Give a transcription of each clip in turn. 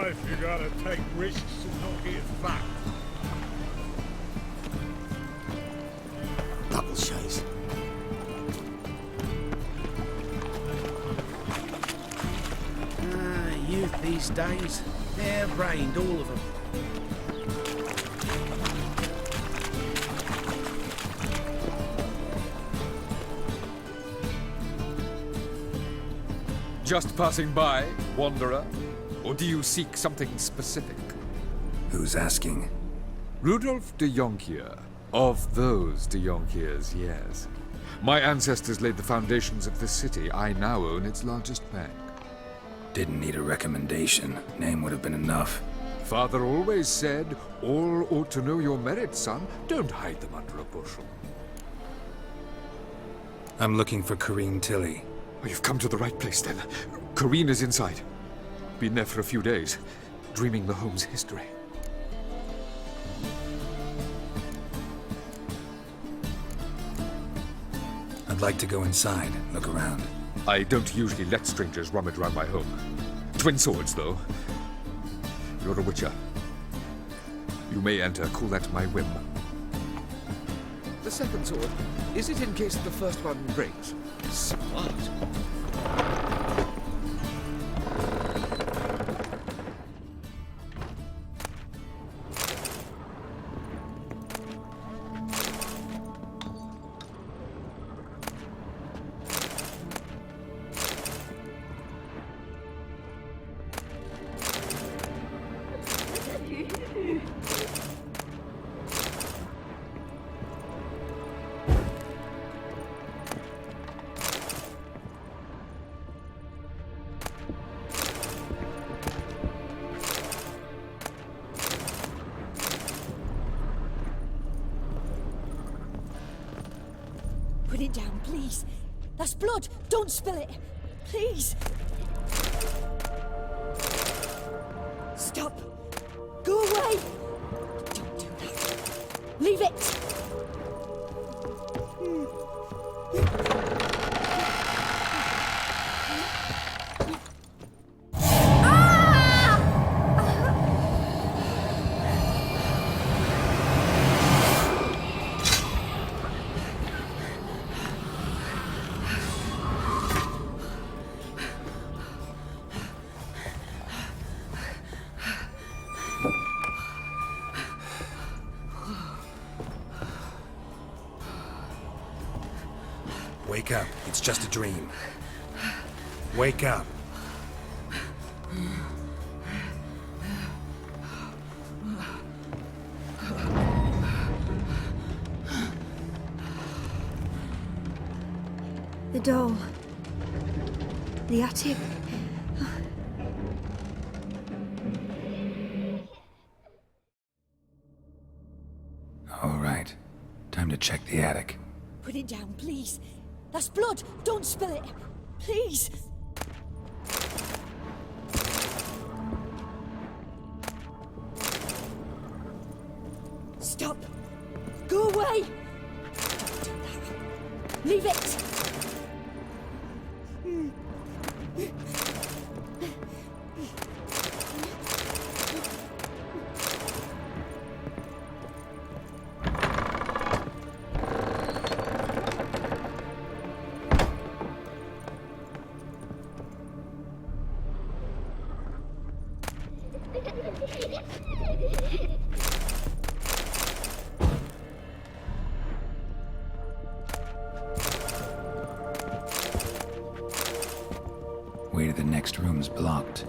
life, you gotta take risks and not get fucked. Double chase. Youth these days, they're brained, all of them. Just passing by, wanderer? Or do you seek something specific? Who's asking? Rudolf de Jonkier. Of those de Jonkiers, yes. My ancestors laid the foundations of this city. I now own its largest bank. Didn't need a recommendation. Name would have been enough. Father always said, all ought to know your merits, son. Don't hide them under a bushel. I'm looking for Corrine Tilly. Oh, you've come to the right place, then. Corrine is inside. Been there for a few days, dreaming the home's history. I'd like to go inside, look around. I don't usually let strangers rummage around my home. Twin swords, though. You're a witcher. You may enter, call that my whim. The second sword, is it in case the first one breaks? Smart. Put it down, please. That's blood. Don't spill it. Please. Stop. Go away. Don't do that. Leave it. Wake up. It's just a dream. Wake up. The doll. The attic. All right. Time to check the attic. Put it down, please. That's blood. Don't spill it. Please. Stop. Go away. Don't do that. Leave it. Way to the next room's blocked.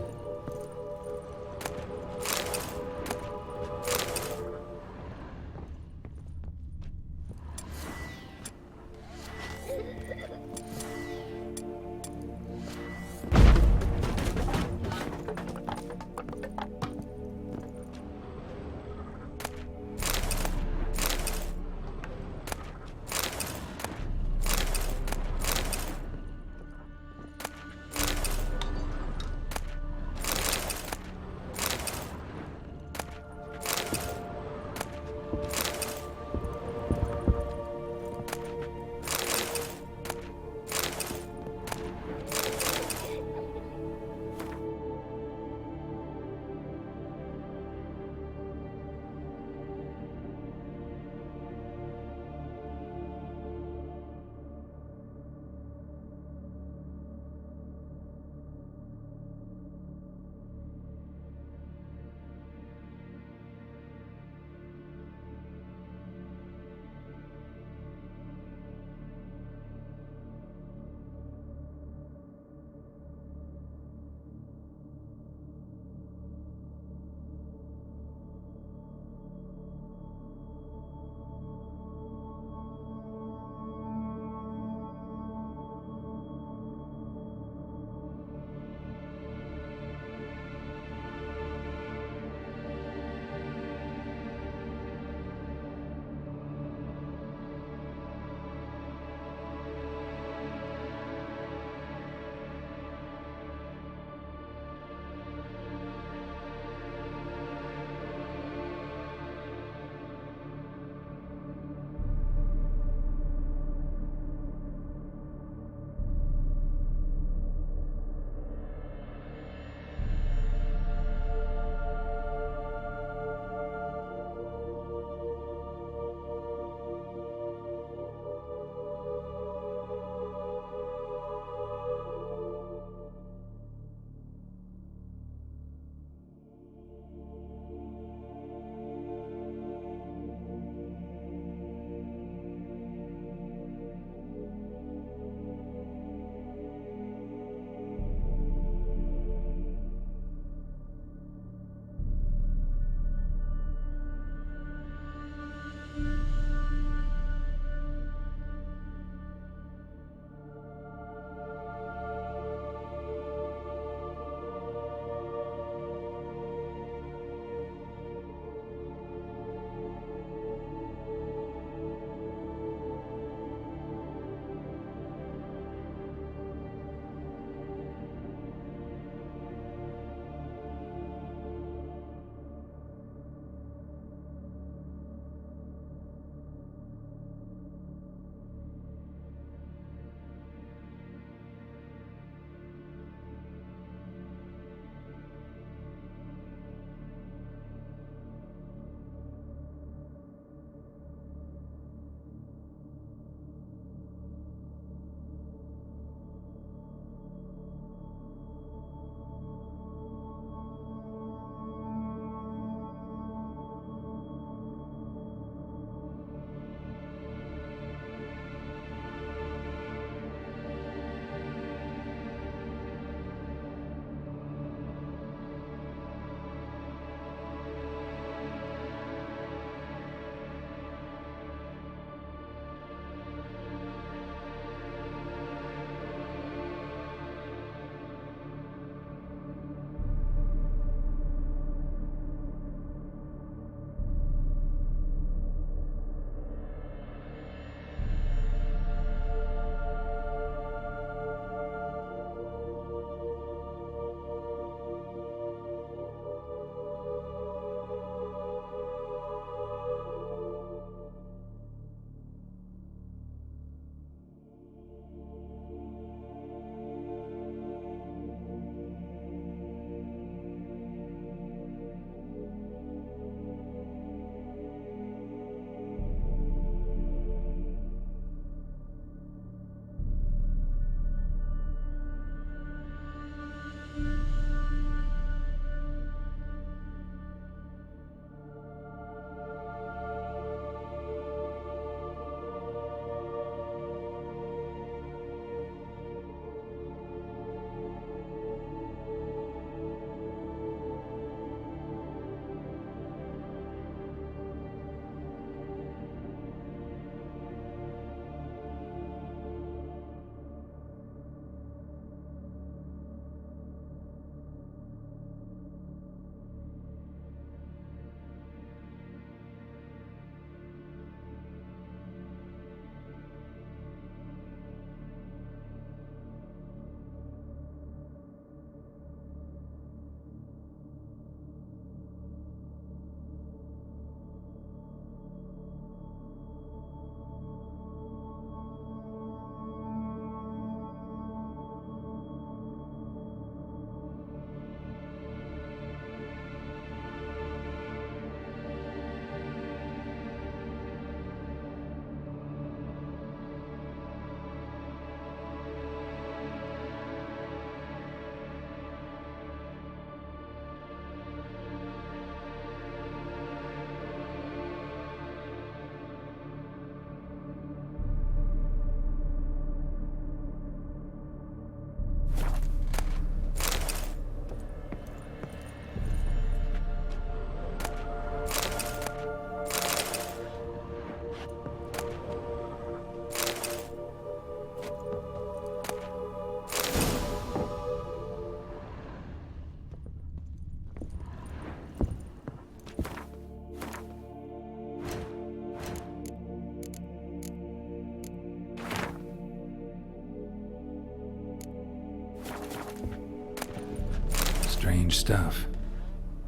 Strange stuff.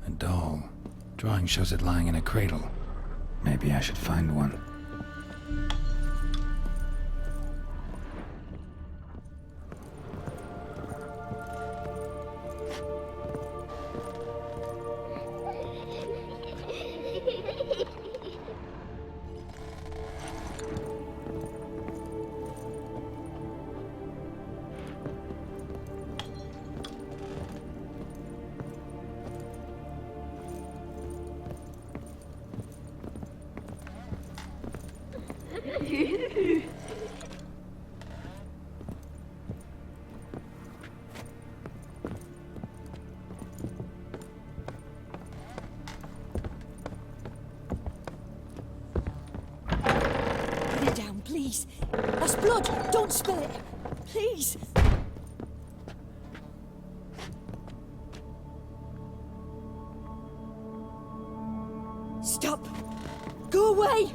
A doll. Drawing shows it lying in a cradle. Maybe I should find one. Put it down, please. That's blood. Don't spill it. Please. Stop. Go away.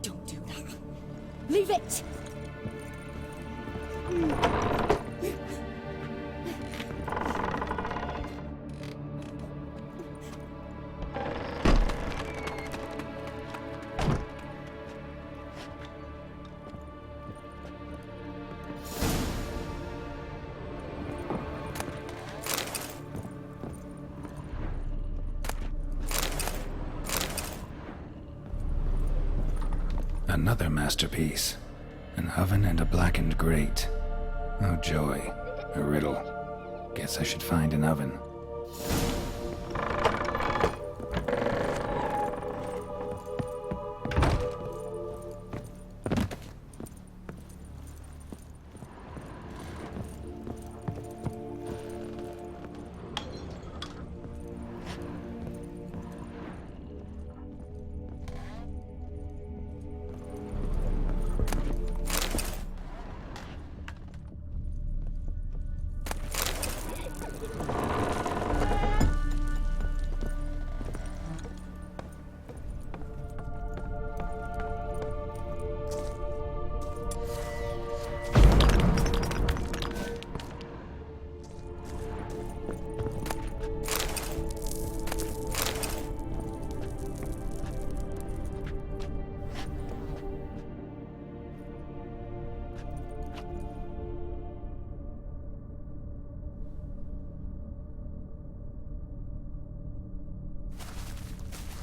Don't do that. Leave it. Another masterpiece. An oven and a blackened grate. Oh joy. A riddle. Guess I should find an oven.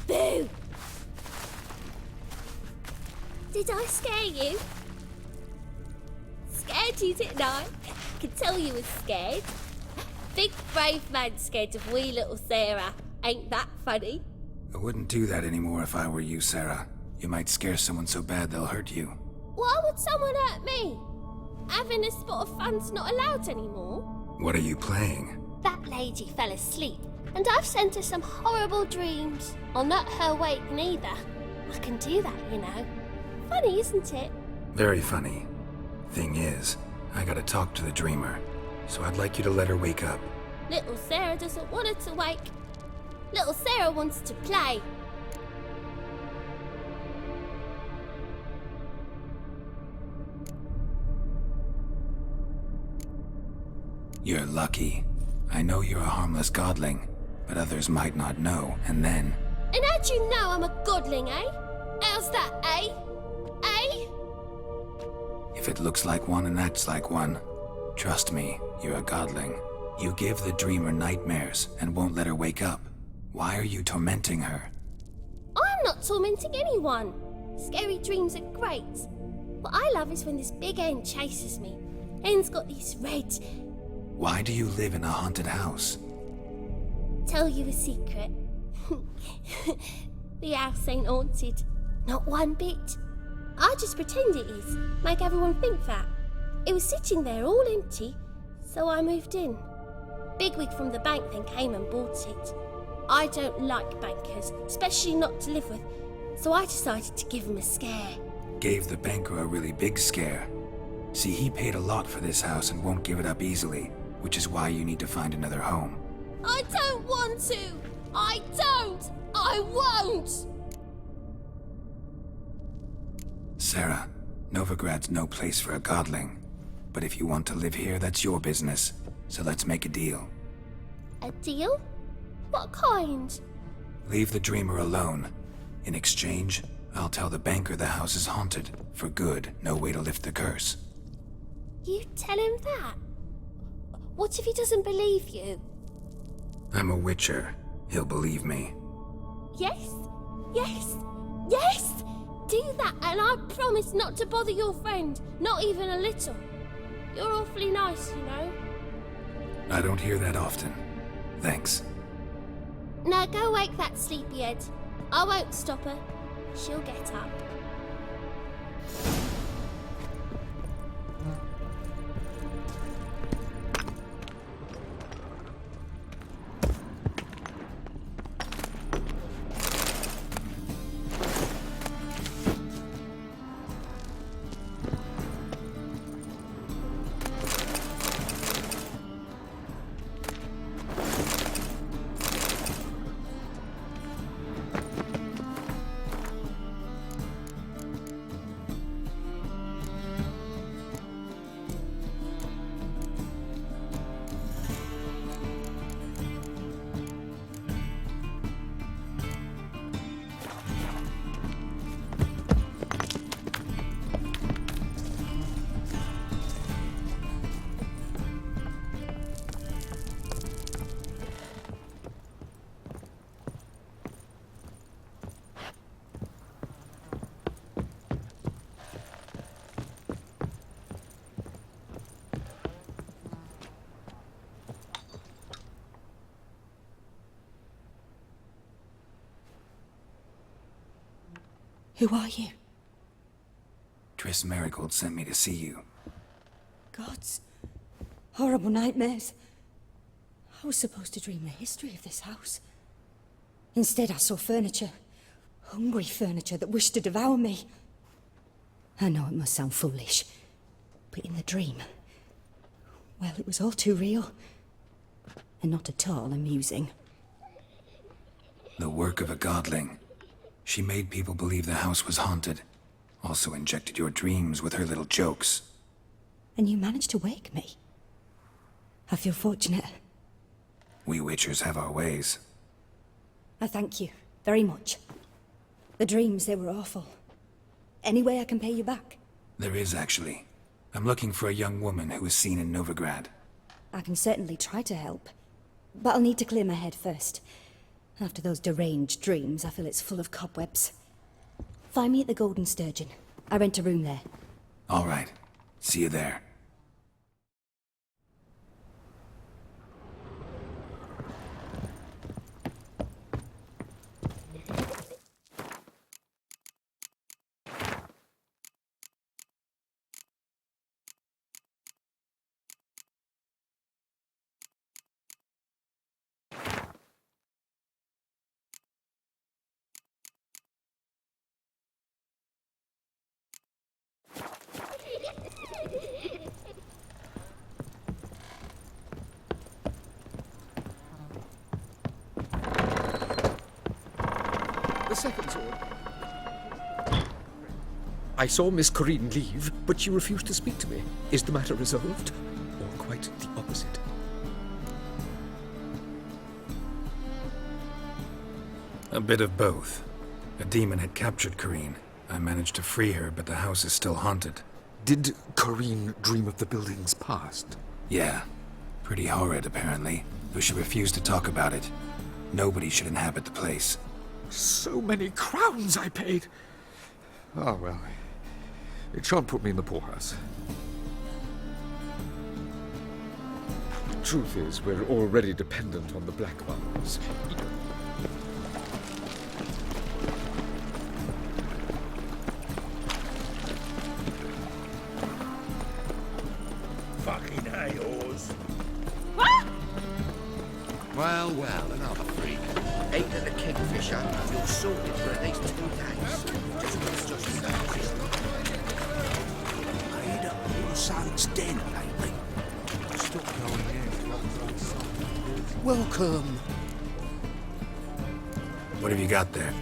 Boo! Did I scare you? Scared you, didn't I? Could tell you was scared. Big brave man scared of wee little Sarah. Ain't that funny? I wouldn't do that anymore if I were you, Sarah. You might scare someone so bad they'll hurt you. Why would someone hurt me? Having a spot of fun's not allowed anymore. What are you playing? That lady fell asleep, and I've sent her some horrible dreams. I'll not her wake neither. I can do that, you know. Funny, isn't it? Very funny. Thing is, I gotta talk to the dreamer, so I'd like you to let her wake up. Little Sarah doesn't want her to wake. Little Sarah wants to play. You're lucky. I know you're a harmless godling, but others might not know, and then... And how'd you know I'm a godling, eh? How's that, eh? Eh? If it looks like one and acts like one, trust me, you're a godling. You give the dreamer nightmares and won't let her wake up. Why are you tormenting her? I'm not tormenting anyone. Scary dreams are great. What I love is when this big hen chases me. Hen's got these red... Why do you live in a haunted house? Tell you a secret. The house ain't haunted. Not one bit. I just pretend it is. Make everyone think that. It was sitting there all empty, so I moved in. Bigwig from the bank then came and bought it. I don't like bankers, especially not to live with, so I decided to give him a scare. Gave the banker a really big scare. See, he paid a lot for this house and won't give it up easily, which is why you need to find another home. I don't want to! I don't! I won't! Sarah, Novigrad's no place for a godling. But if you want to live here, that's your business. So let's make a deal. A deal? What kind? Leave the dreamer alone. In exchange, I'll tell the banker the house is haunted. For good, no way to lift the curse. You tell him that? What if he doesn't believe you? I'm a witcher. He'll believe me. Yes? Yes? Yes! Do that and I promise not to bother your friend, not even a little. You're awfully nice, you know. I don't hear that often. Thanks. Now go wake that sleepyhead. I won't stop her. She'll get up. Who are you? Triss Merigold sent me to see you. Gods. Horrible nightmares. I was supposed to dream the history of this house. Instead, I saw furniture. Hungry furniture that wished to devour me. I know it must sound foolish, but in the dream, well, it was all too real. And not at all amusing. The work of a godling. She made people believe the house was haunted. Also injected your dreams with her little jokes. And you managed to wake me. I feel fortunate. We witchers have our ways. I thank you very much. The dreams, they were awful. Any way I can pay you back? There is, actually. I'm looking for a young woman who was seen in Novigrad. I can certainly try to help. But I'll need to clear my head first. After those deranged dreams, I feel it's full of cobwebs. Find me at the Golden Sturgeon. I rent a room there. All right. See you there. The second sword. I saw Miss Corinne leave, but she refused to speak to me. Is the matter resolved? Or quite the opposite? A bit of both. A demon had captured Corinne. I managed to free her, but the house is still haunted. Did Corinne dream of the building's past? Yeah. Pretty horrid, apparently, though she refused to talk about it. Nobody should inhabit the place. So many crowns I paid! Ah, well, it shan't put me in the poorhouse. Truth is, we're already dependent on the Black Ones. Fucking hay-oars. Well, well, another freak. Ain't it the Kingfisher? You're sorted for at least 2 days. Just I heard all the silence den lately. stop going in. Welcome. What have you got there?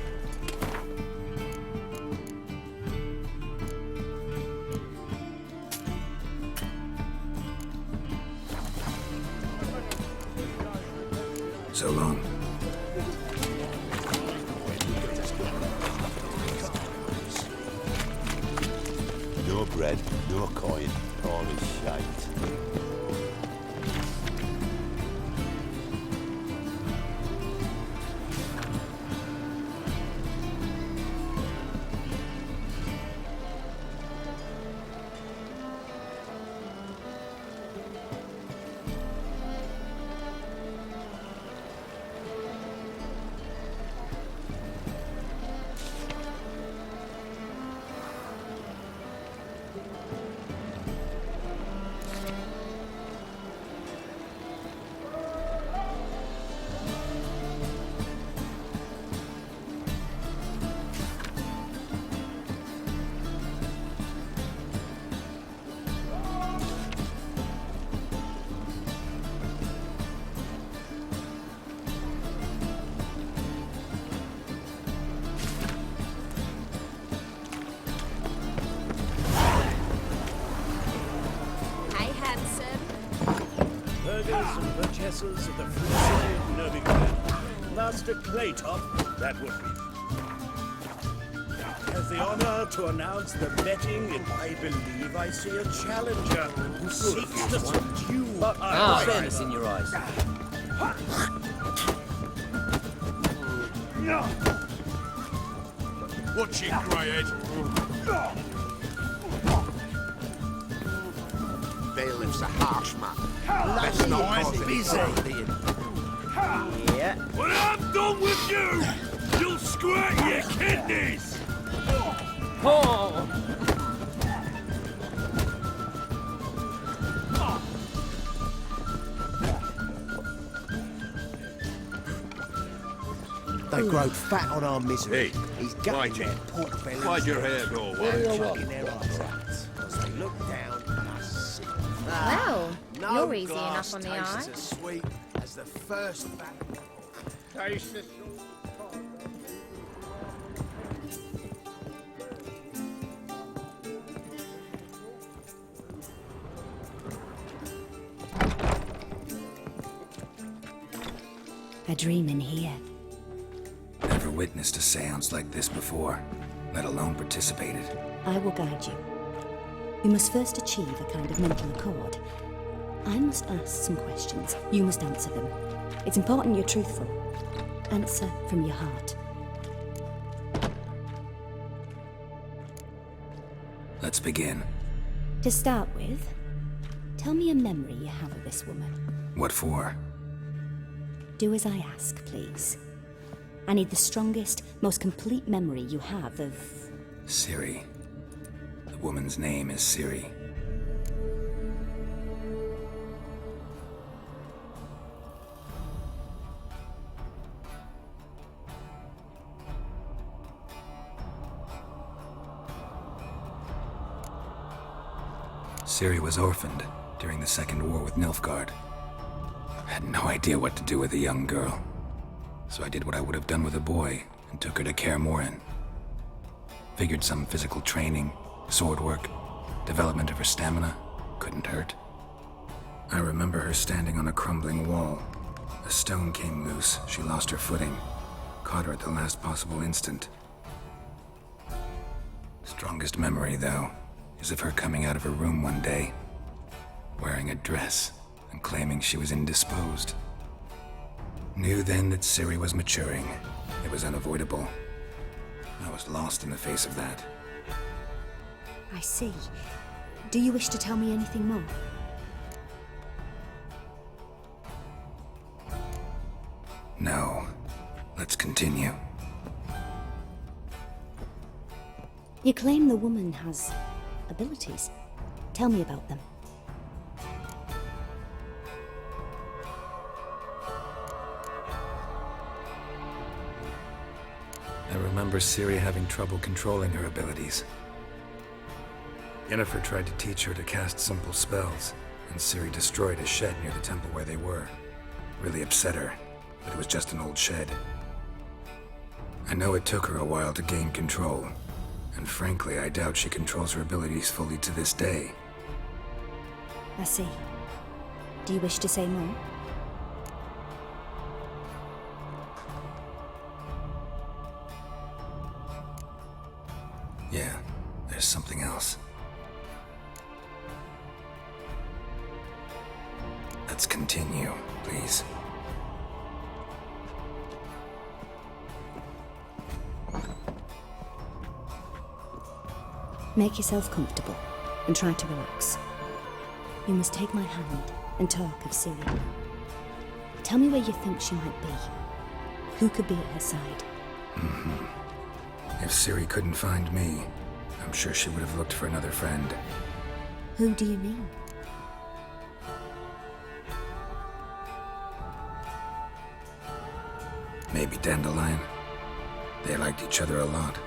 Your kind, Irish shite. Burghers and Burgesses of the Free City of Novigrad. Master Claytop, that would be. Has the honor to announce the betting, and I believe I see a challenger who seeks to subdue our fairness in your eyes. Watch it, Greyhead. Bailiff's a harsh man. Best not cause it busy. Yeah. When I'm done with you, you'll squirt your kidneys. Oh! They grow fat on our misery. Hey, He's gutting their pork bellies. Why'd your hair go They're white? chucking their eyes out. 'Cause they look down and are sick. Well, No you're easy glass enough on the eye. tastes as sweet as the first fat. Taste the A dream in here. Never witnessed a seance like this before, let alone participated. I will guide you. You must first achieve a kind of mental accord. I must ask some questions. You must answer them. It's important you're truthful. Answer from your heart. Let's begin. To start with, tell me a memory you have of this woman. What for? Do as I ask, please. I need the strongest, most complete memory you have of... Ciri. The woman's name is Ciri. Ciri was orphaned during the Second War with Nilfgaard. I had no idea what to do with a young girl, so I did what I would have done with a boy and took her to Kaer Morhen. Figured some physical training, sword work, development of her stamina couldn't hurt. I remember her standing on a crumbling wall. A stone came loose, she lost her footing, caught her at the last possible instant. Strongest memory, though, is of her coming out of her room one day, wearing a dress and claiming she was indisposed. Knew then that Ciri was maturing. It was unavoidable. I was lost in the face of that. I see. Do you wish to tell me anything more? No. Let's continue. You claim the woman has abilities. Tell me about them. I remember Ciri having trouble controlling her abilities. Yennefer tried to teach her to cast simple spells, and Ciri destroyed a shed near the temple where they were. Really upset her, but it was just an old shed. I know it took her a while to gain control, and frankly, I doubt she controls her abilities fully to this day. I see. Do you wish to say more? Yeah, there's something else. Let's continue, please. Make yourself comfortable and try to relax. You must take my hand and talk of Ciri. Tell me where you think she might be. Who could be at her side? If Ciri couldn't find me, I'm sure she would have looked for another friend. Who do you mean? Maybe Dandelion. They liked each other a lot.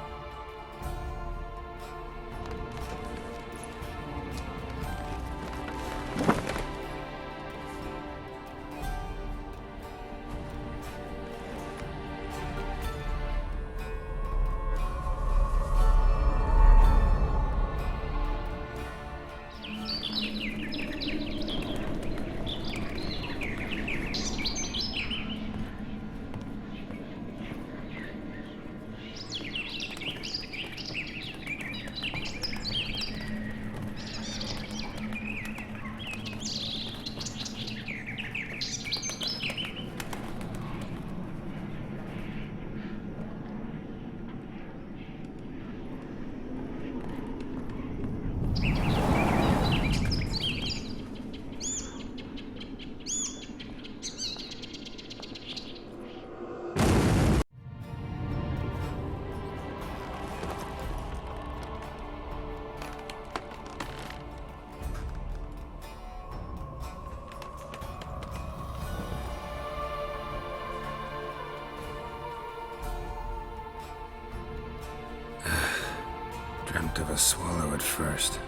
Dreamt of a swallow at first.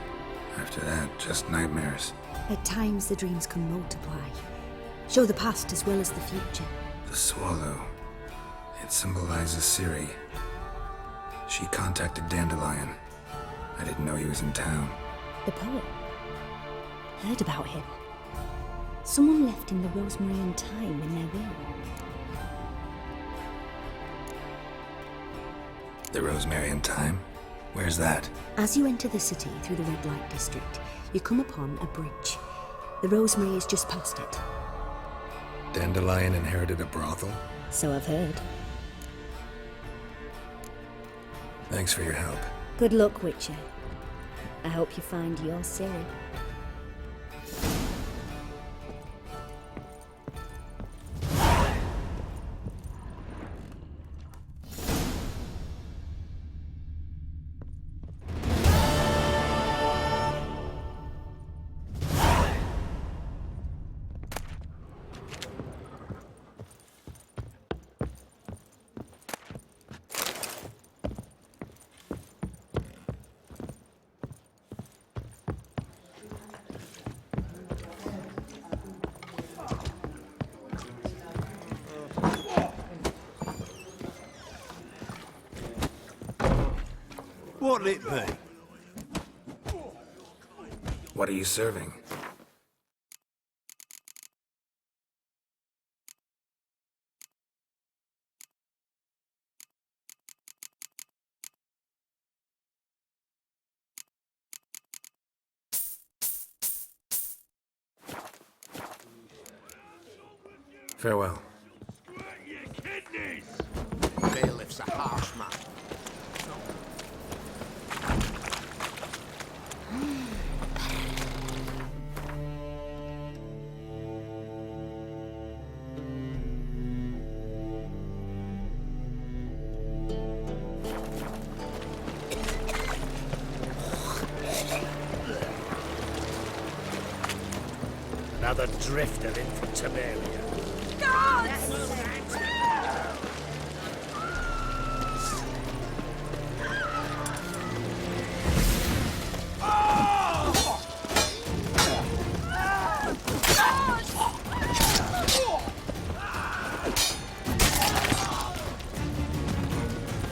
After that, just nightmares. At times the dreams can multiply. Show the past as well as the future. The swallow. It symbolizes Ciri. She contacted Dandelion. I didn't know he was in town. The poet. Heard about him. Someone left him the rosemary and thyme in their will. The rosemary and thyme? Where's that? As you enter the city through the red light district, you come upon a bridge. The rosemary is just past it. Dandelion inherited a brothel? So I've heard. Thanks for your help. Good luck, Witcher. I hope you find your Ciri. What'll it be? What are you serving? Farewell. Bailiff's a harsh man. Another drifter in from Temeria.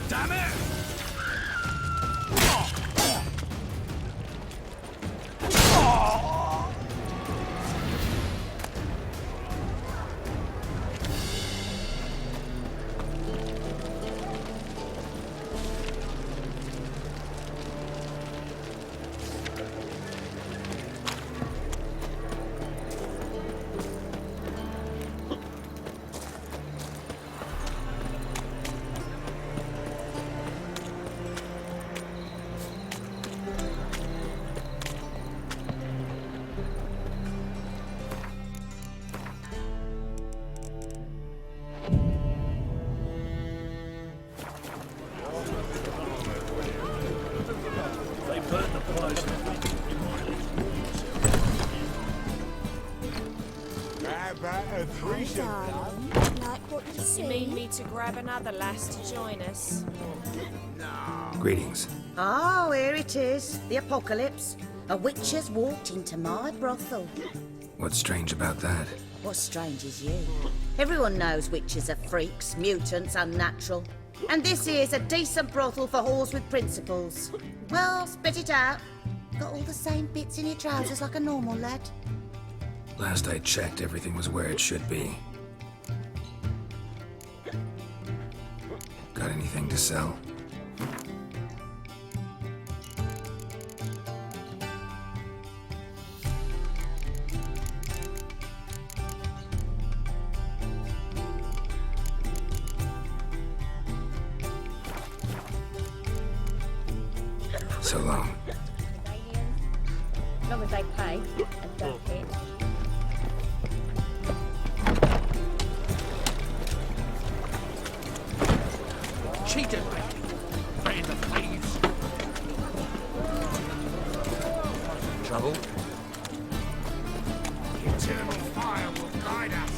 Damn it! darling. Like what you see? You mean me to grab another lass to join us? Greetings. Oh, here it is. The apocalypse. A witch has walked into my brothel. What's strange about that? What's strange is you. Everyone knows witches are freaks, mutants, unnatural. And this here's a decent brothel for whores with principles. Well, spit it out. Got all the same bits in your trousers like a normal lad. Last I checked, everything was where it should be. Got anything to sell? So long. As long as they pay and don't hit. Cheated, mate. Friend of thieves. Trouble? Eternal fire will guide us.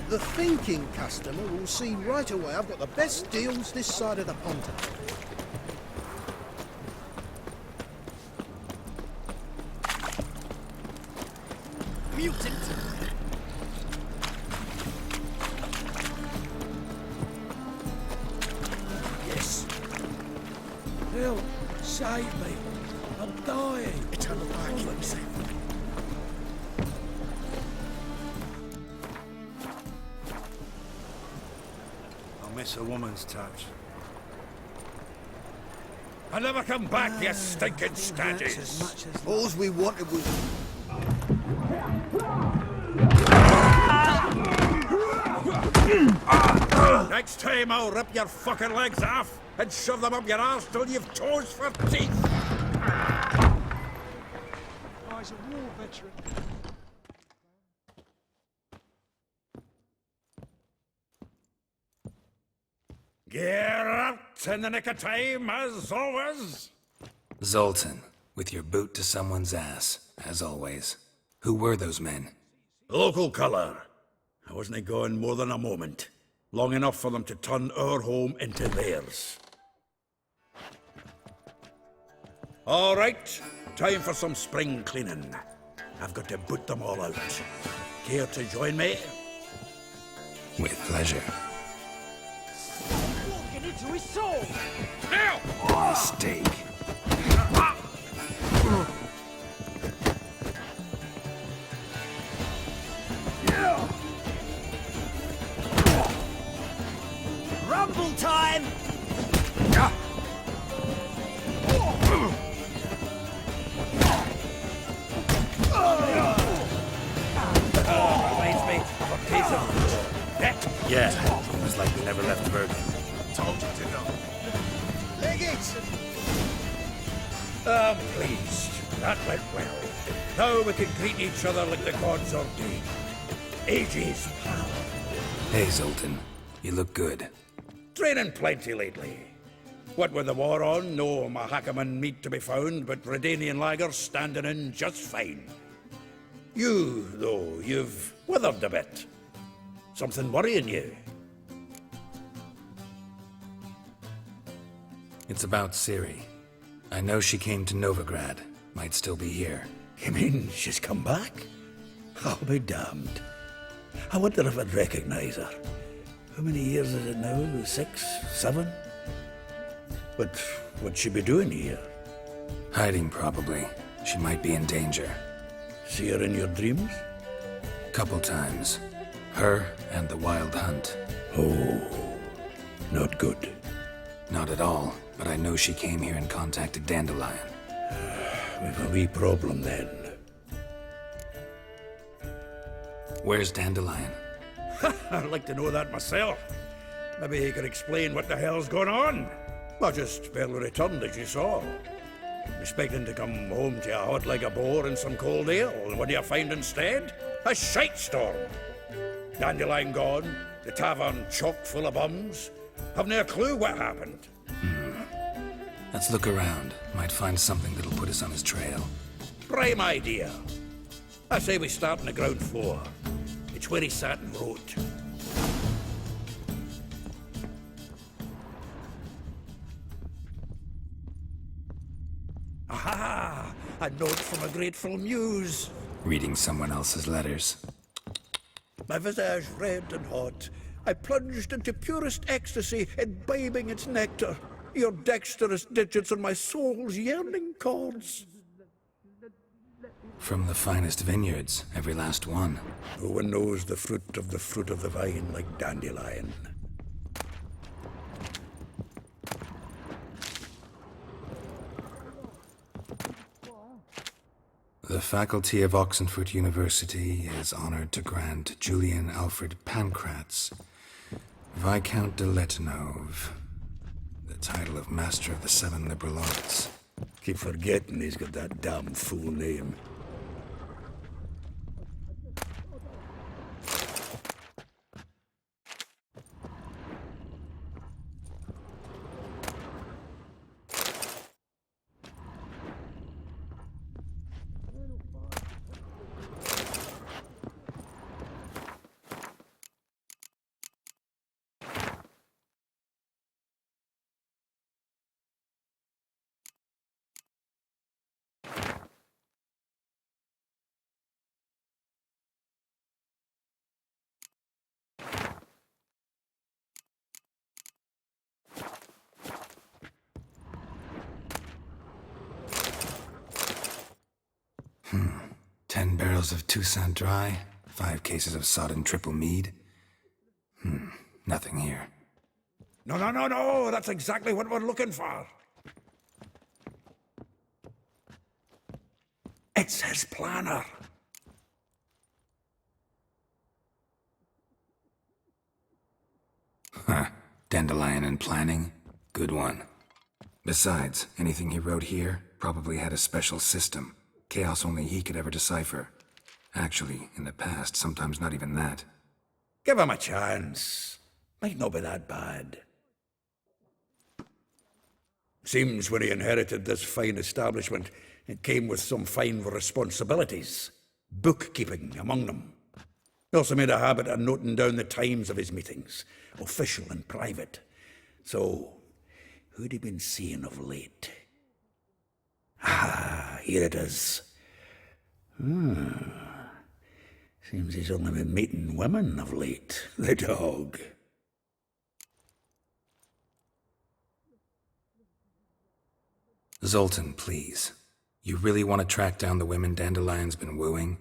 The thinking customer will see right away I've got the best deals this side of the pond. Mutant. Yes. Help! Save me! I'm dying! Eternal fire, keep me safe. I miss a woman's touch. I never come back, you stinking staggies. All we wanted was... Next time I'll rip your fucking legs off and shove them up your arse till you've toes for teeth. He's a war veteran. Get out in the nick of time, as always. Zoltan, with your boot to someone's ass, as always. Who were those men? Local colour. I wasn't gone more than a moment. Long enough for them to turn our home into theirs. All right, time for some spring cleaning. I've got to boot them all out. Care to join me? With pleasure. Walking into his soul! Now! Mistake. Rumble time! Reminds me of days of bet. Yeah, it was like we never left Bergen. Told you to know. Leg it! I'm pleased. That went well. Now we can greet each other like the gods ordained. Ages, pal. Hey, Zoltan. You look good. Training plenty lately. What with the war on, no Mahakaman meat to be found, but Redanian lagers standing in just fine. You, though, you've withered a bit. Something worrying you? It's about Ciri. I know she came to Novigrad. Might still be here. You mean she's come back? I'll be damned. I wonder if I'd recognize her. How many years is it now? 6, 7? But what'd she be doing here? Hiding, probably. She might be in danger. See her in your dreams? Couple times. Her and the Wild Hunt. Oh, not good. Not at all, but I know she came here and contacted Dandelion. We've a wee problem then. Where's Dandelion? I'd like to know that myself. Maybe he could explain what the hell's going on. I just barely returned, as you saw. Expecting to come home to a hot like a boar and some cold ale, and what do you find instead? A shite storm. Dandelion gone, the tavern chock full of bums. Have no clue what happened. Let's look around. Might find something that'll put us on his trail. Prime idea. I say we start on the ground floor. It's where he sat and wrote. Aha! A note from a grateful muse. Reading someone else's letters. My visage red and hot, I plunged into purest ecstasy, imbibing its nectar. Your dexterous digits on my soul's yearning chords. From the finest vineyards, every last one. No one knows the fruit of the vine like Dandelion. The faculty of Oxenford University is honored to grant Julian Alfred Pancratz, Viscount de Letonov, the title of Master of the Seven Liberal Arts. Keep forgetting he's got that damn fool name. Hmm. 10 barrels of Toussaint Dry, 5 cases of sodden triple mead. Nothing here. No, that's exactly what we're looking for. It's his planner. Huh. Dandelion and planning? Good one. Besides, anything he wrote here probably had a special system. Chaos only he could ever decipher. Actually, in the past, sometimes not even that. Give him a chance. Might not be that bad. Seems when he inherited this fine establishment, it came with some fine responsibilities. Bookkeeping among them. He also made a habit of noting down the times of his meetings, official and private. So, who'd he been seeing of late? Ah, here it is. Seems he's only been meeting women of late, the dog. Zoltan, please. You really want to track down the women Dandelion's been wooing?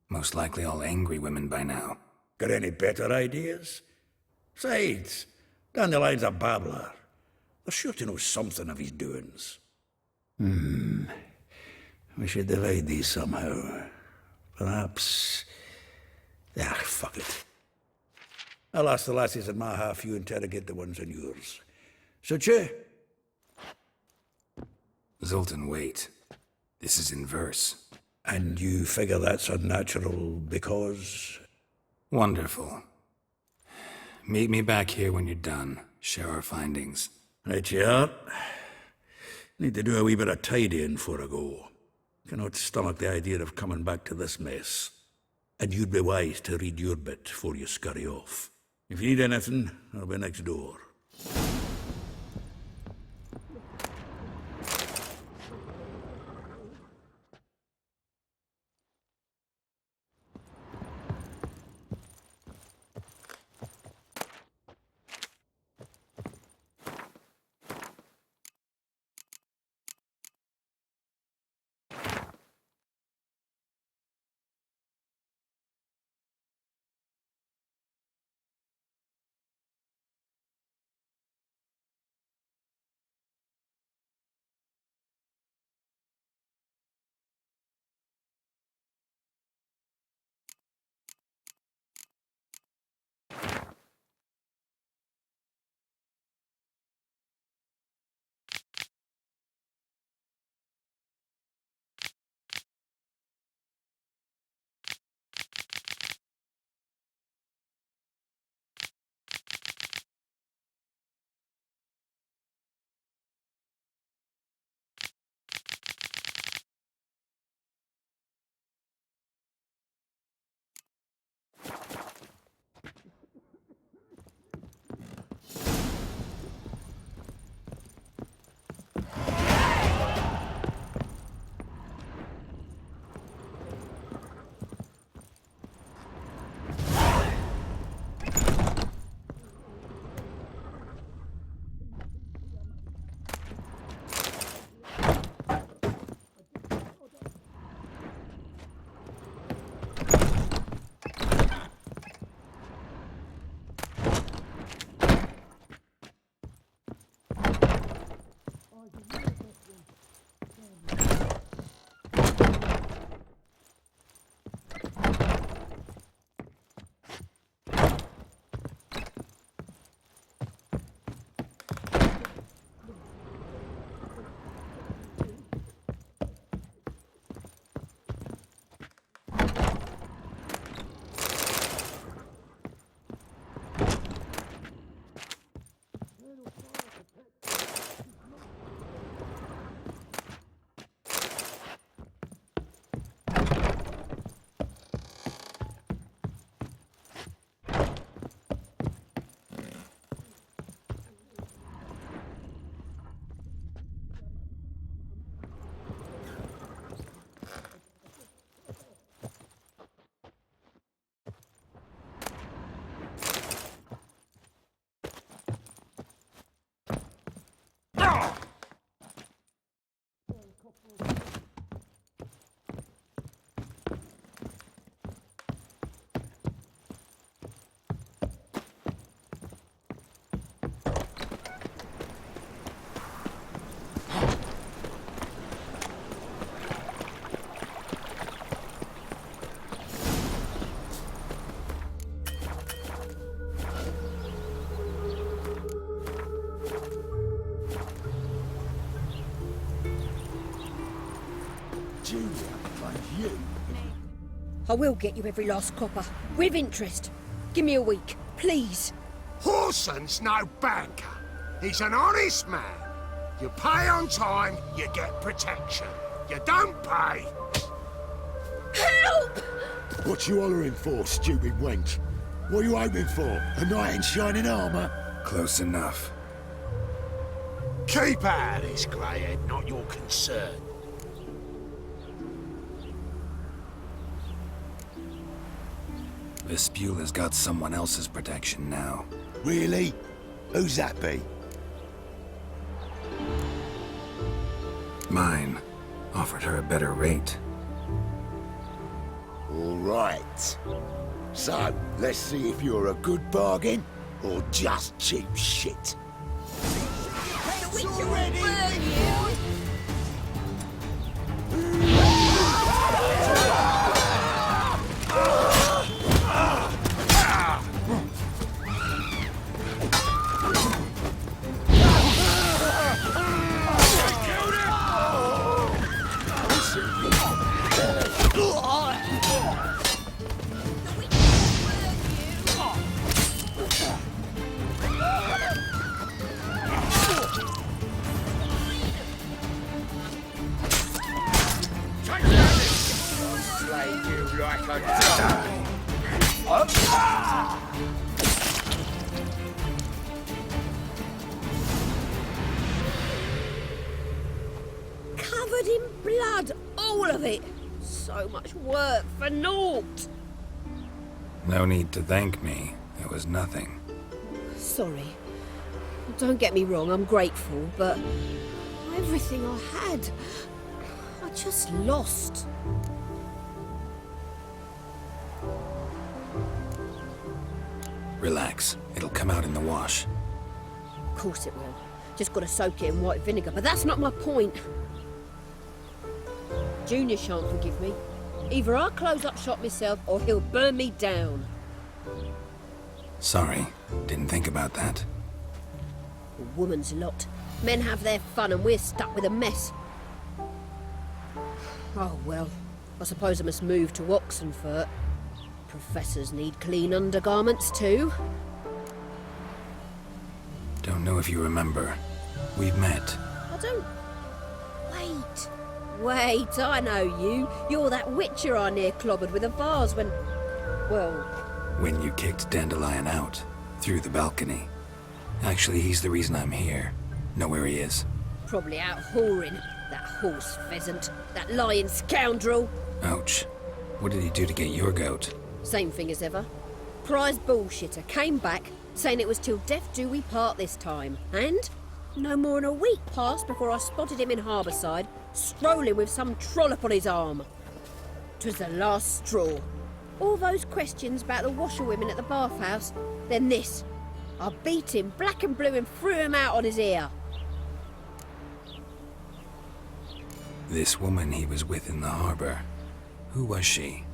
Most likely all angry women by now. Got any better ideas? Besides, Dandelion's a babbler. They're sure to know something of his doings. We should divide these somehow. Perhaps... fuck it. I'll ask the lassies in my half, you interrogate the ones in yours. Suit you? Zoltan, wait. This is in verse. And you figure that's unnatural because... Wonderful. Meet me back here when you're done. Share our findings. Right you are. Need to do a wee bit of tidying before I go. Cannot stomach the idea of coming back to this mess. And you'd be wise to read your bit before you scurry off. If you need anything, I'll be next door. I will get you every last copper, with interest. Give me a week, please. Horson's no banker. He's an honest man. You pay on time, you get protection. You don't pay. Help! What you hollering for, stupid wench? What are you hoping for? A knight in shining armour? Close enough. Keep out of this, Greyhead, not your concern. Vespula's got someone else's protection now. Really? Who's that be? Mine. Offered her a better rate. All right. So, let's see if you're a good bargain or just cheap shit. Covered in blood, all of it. So much work for naught. No need to thank me. It was nothing. Sorry. Don't get me wrong, I'm grateful, but everything I had, I just lost. Relax. It'll come out in the wash. Of course it will. Just gotta soak it in white vinegar, but that's not my point. Junior shan't forgive me. Either I'll close up shop myself or he'll burn me down. Sorry. Didn't think about that. A woman's lot. Men have their fun and we're stuck with a mess. Oh well, I suppose I must move to Oxenfurt. Professors need clean undergarments too. Don't know if you remember. We've met. I don't... Wait, I know you. You're that witcher I near clobbered with a vase when... Well... When you kicked Dandelion out. Through the balcony. Actually, he's the reason I'm here. Know where he is? Probably out whoring. That horse pheasant. That lying scoundrel. Ouch. What did he do to get your goat? Same thing as ever. Prize bullshitter came back, saying it was till death do we part this time. And no more than a week passed before I spotted him in Harbourside, strolling with some trollop on his arm. 'Twas the last straw. All those questions about the washerwomen at the bathhouse, then this. I beat him black and blue and threw him out on his ear. This woman he was with in the harbour. Who was she?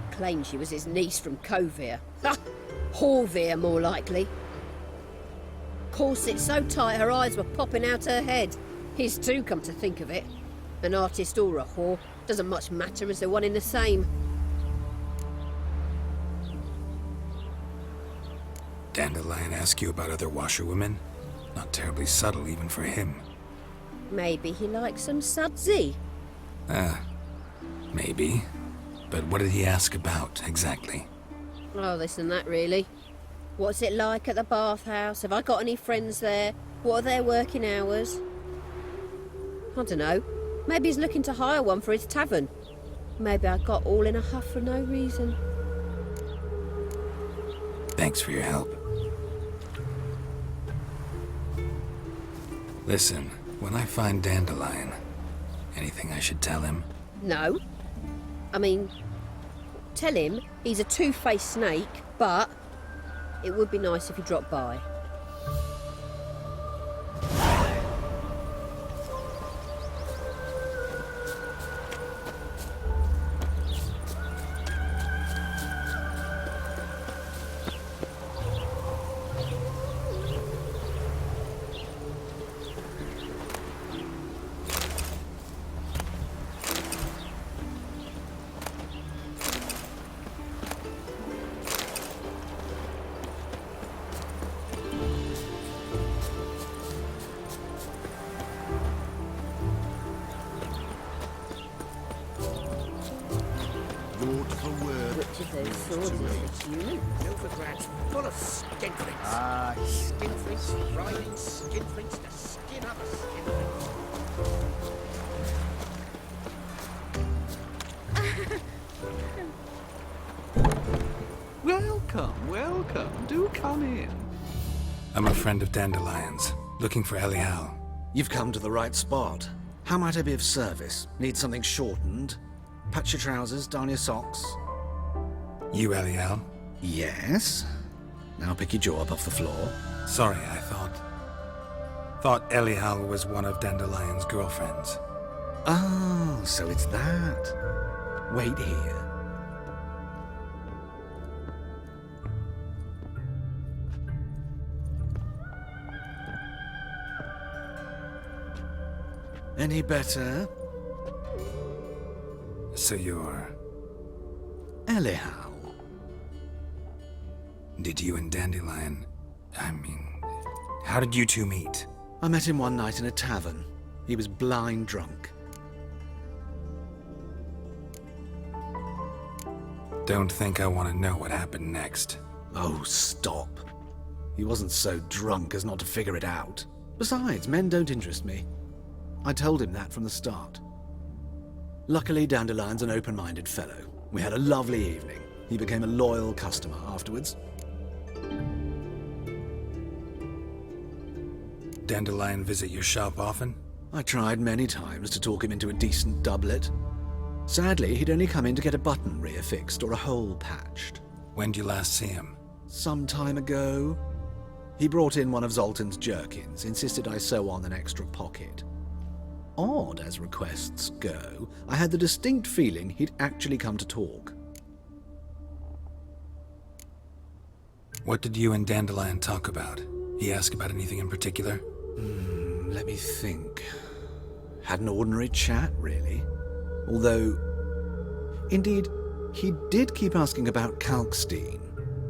Claimed she was his niece from Kovir. Ha! Horvir, more likely. Corset so tight her eyes were popping out her head. His too, come to think of it. An artist or a whore, doesn't much matter as they're one in the same. Dandelion ask you about other washerwomen? Not terribly subtle even for him. Maybe he likes some sudsy. Maybe. But what did he ask about, exactly? Oh, this and that, really. What's it like at the bathhouse? Have I got any friends there? What are their working hours? I don't know. Maybe he's looking to hire one for his tavern. Maybe I got all in a huff for no reason. Thanks for your help. Listen, when I find Dandelion, anything I should tell him? No. I mean, tell him he's a two-faced snake, but it would be nice if he dropped by. Which of those swords is you? Nilfgaard's full of skinflints. Ah, Skinflints riding skinflints to skin other skinflints. Welcome, welcome. Do come in. I'm a friend of Dandelion's, looking for Elial. You've come to the right spot. How might I be of service? Need something shortened? Patch your trousers, darn your socks. You Elial? Yes. Now pick your jaw up off the floor. Sorry, I thought Elial was one of Dandelion's girlfriends. Oh, so it's that. Wait here. Any better? So you're... Elial. Did you and Dandelion... how did you two meet? I met him one night in a tavern. He was blind drunk. Don't think I want to know what happened next. Oh, stop. He wasn't so drunk as not to figure it out. Besides, men don't interest me. I told him that from the start. Luckily, Dandelion's an open-minded fellow. We had a lovely evening. He became a loyal customer afterwards. Dandelion visit your shop often? I tried many times to talk him into a decent doublet. Sadly, he'd only come in to get a button reaffixed or a hole patched. When did you last see him? Some time ago. He brought in one of Zoltan's jerkins, insisted I sew on an extra pocket. Odd as requests go, I had the distinct feeling he'd actually come to talk. What did you and Dandelion talk about? He asked about anything in particular? Let me think. Had an ordinary chat, really. Although, indeed, he did keep asking about Kalkstein.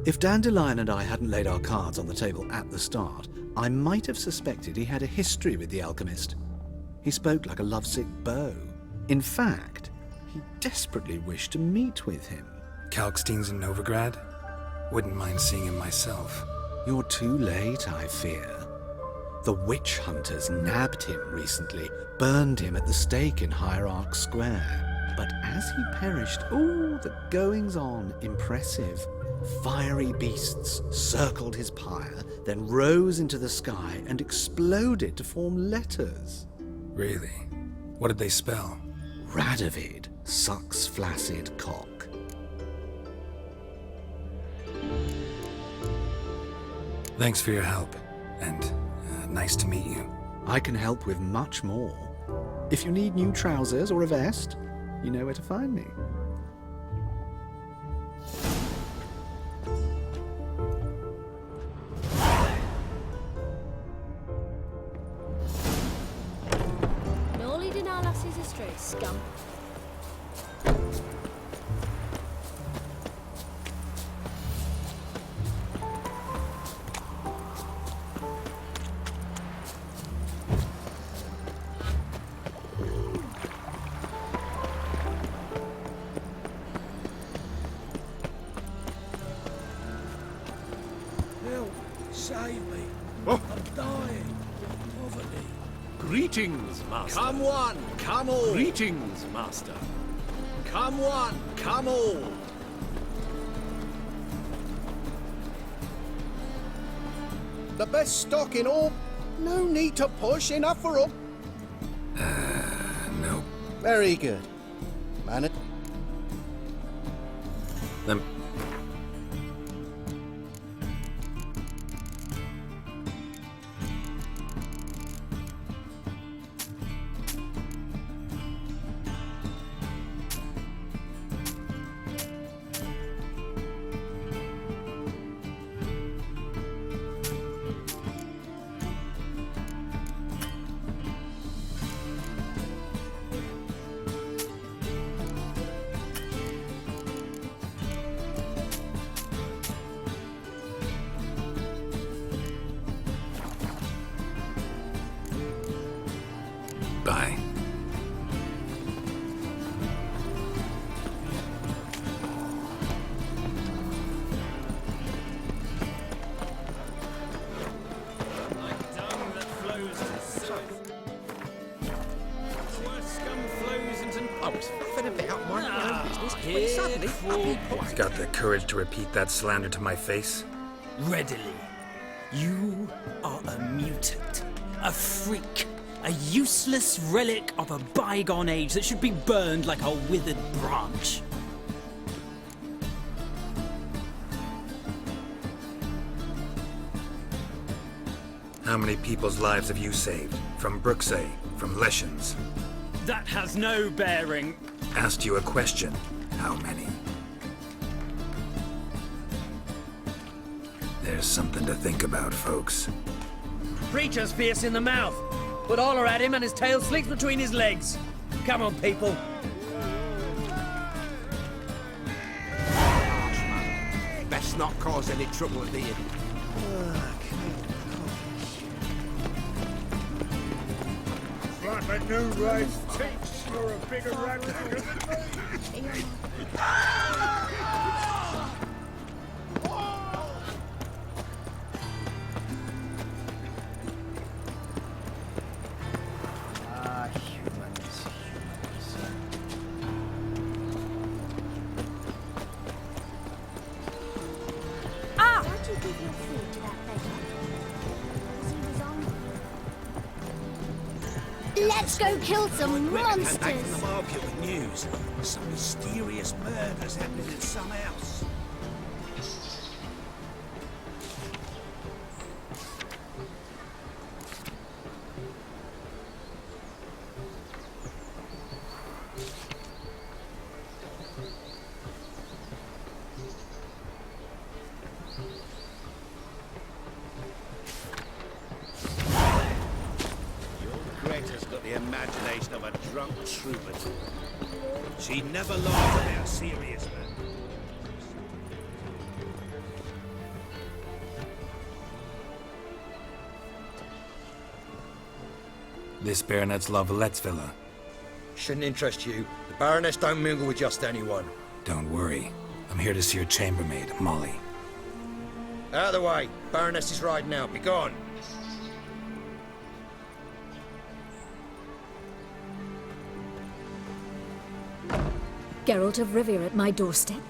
If Dandelion and I hadn't laid our cards on the table at the start, I might have suspected he had a history with the alchemist. He spoke like a lovesick beau. In fact, he desperately wished to meet with him. Kalkstein's in Novigrad? Wouldn't mind seeing him myself. You're too late, I fear. The witch hunters nabbed him recently, burned him at the stake in Hierarch Square. But as he perished, the goings-on impressive. Fiery beasts circled his pyre, then rose into the sky and exploded to form letters. Really? What did they spell? Radovid sucks flaccid cock. Thanks for your help, and nice to meet you. I can help with much more. If you need new trousers or a vest, you know where to find me. No leading our lasses astray, scum. Save me. I'm dying. Poverty. Greetings, master. Come one, come all. Greetings, master. Come one, come all. The best stock in all. No need to push, enough for all. No. Very good. Man it. Them. when suddenly... Got the courage to repeat that slander to my face? Readily. You are a mutant, a freak, a useless relic of a bygone age that should be burned like a withered branch. How many people's lives have you saved? From Brooksay, from Leshens? That has no bearing. Asked you a question. How many? There's something to think about, folks. Preacher's fierce in the mouth. Put Oller at him and his tail slicks between his legs. Come on, people. Best not cause any trouble at the inn. Like a new race teach you're a bigger rat. Let's go kill some Quick, I came monsters! back from the market with news. Some mysterious murders happening in some house. Greta's got the imagination of a drunk troubadour. She never lies about serious matters. This Baronet's La Vallette's villa. Shouldn't interest you. The Baroness don't mingle with just anyone. Don't worry. I'm here to see your chambermaid, Molly. Out of the way. Baroness is riding out. Be gone. Geralt of Rivia at my doorstep?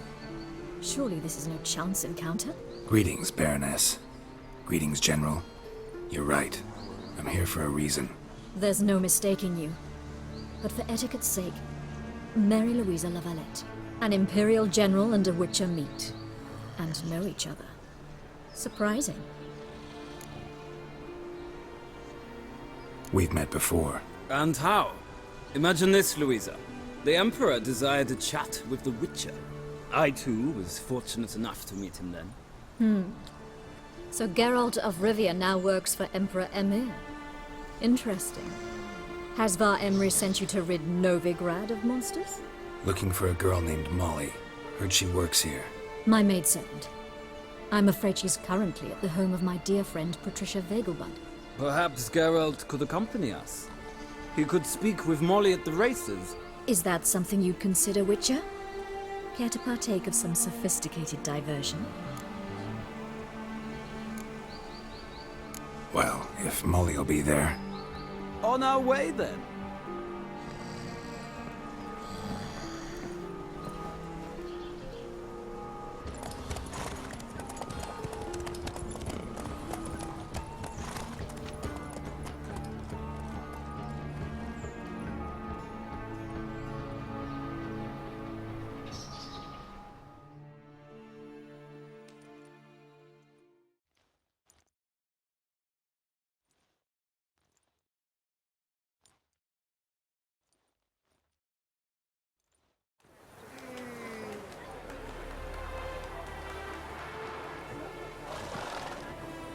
Surely this is no chance encounter? Greetings, Baroness. Greetings, General. You're right. I'm here for a reason. There's no mistaking you. But for etiquette's sake, Mary Louisa La Valette, an Imperial General and a Witcher meet, and know each other. Surprising. We've met before. And how? Imagine this, Louisa. The Emperor desired a chat with the Witcher. I, too, was fortunate enough to meet him then. So Geralt of Rivia now works for Emperor Emhyr. Interesting. Has Var Emry sent you to rid Novigrad of monsters? Looking for a girl named Molly. Heard she works here. My maidservant. I'm afraid she's currently at the home of my dear friend Patricia Vegelbud. Perhaps Geralt could accompany us. He could speak with Molly at the races. Is that something you'd consider, Witcher? Care to partake of some sophisticated diversion? Well, if Molly'll be there. On our way, then.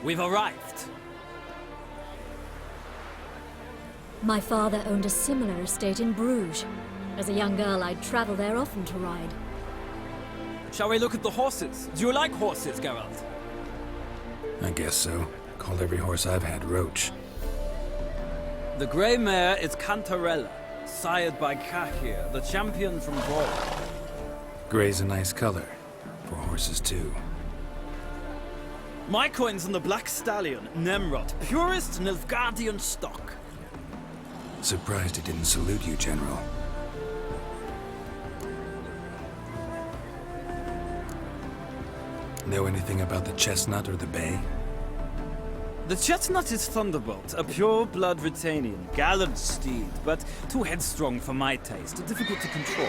We've arrived. My father owned a similar estate in Bruges. As a young girl, I'd travel there often to ride. Shall we look at the horses? Do you like horses, Geralt? I guess so. Called every horse I've had Roach. The grey mare is Cantarella, sired by Cahir, the champion from Gaul. Gray's a nice color. For horses, too. My coin's on the Black Stallion, Nemrod, purest Nilfgaardian stock. Surprised he didn't salute you, General. Know anything about the Chestnut or the Bay? The Chestnut is Thunderbolt, a pure-blood Retanian, gallant steed, but too headstrong for my taste, difficult to control.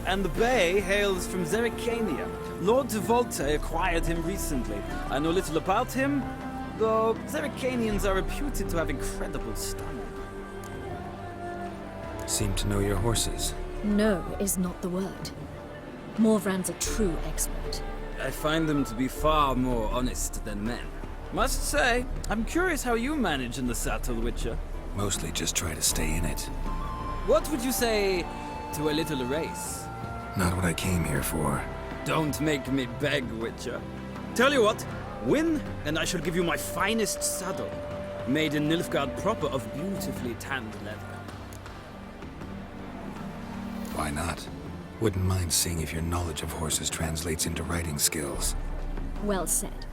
And the Bay hails from Zerrikania. Lord de Volte acquired him recently. I know little about him, though Zerrikanians are reputed to have incredible stamina. Seem to know your horses. No is not the word. Morvran's a true expert. I find them to be far more honest than men. Must say, I'm curious how you manage in the saddle, Witcher. Mostly just try to stay in it. What would you say to a little race? Not what I came here for. Don't make me beg, Witcher. Tell you what, win, and I shall give you my finest saddle, made in Nilfgaard proper of beautifully tanned leather. Why not? Wouldn't mind seeing if your knowledge of horses translates into riding skills. Well said.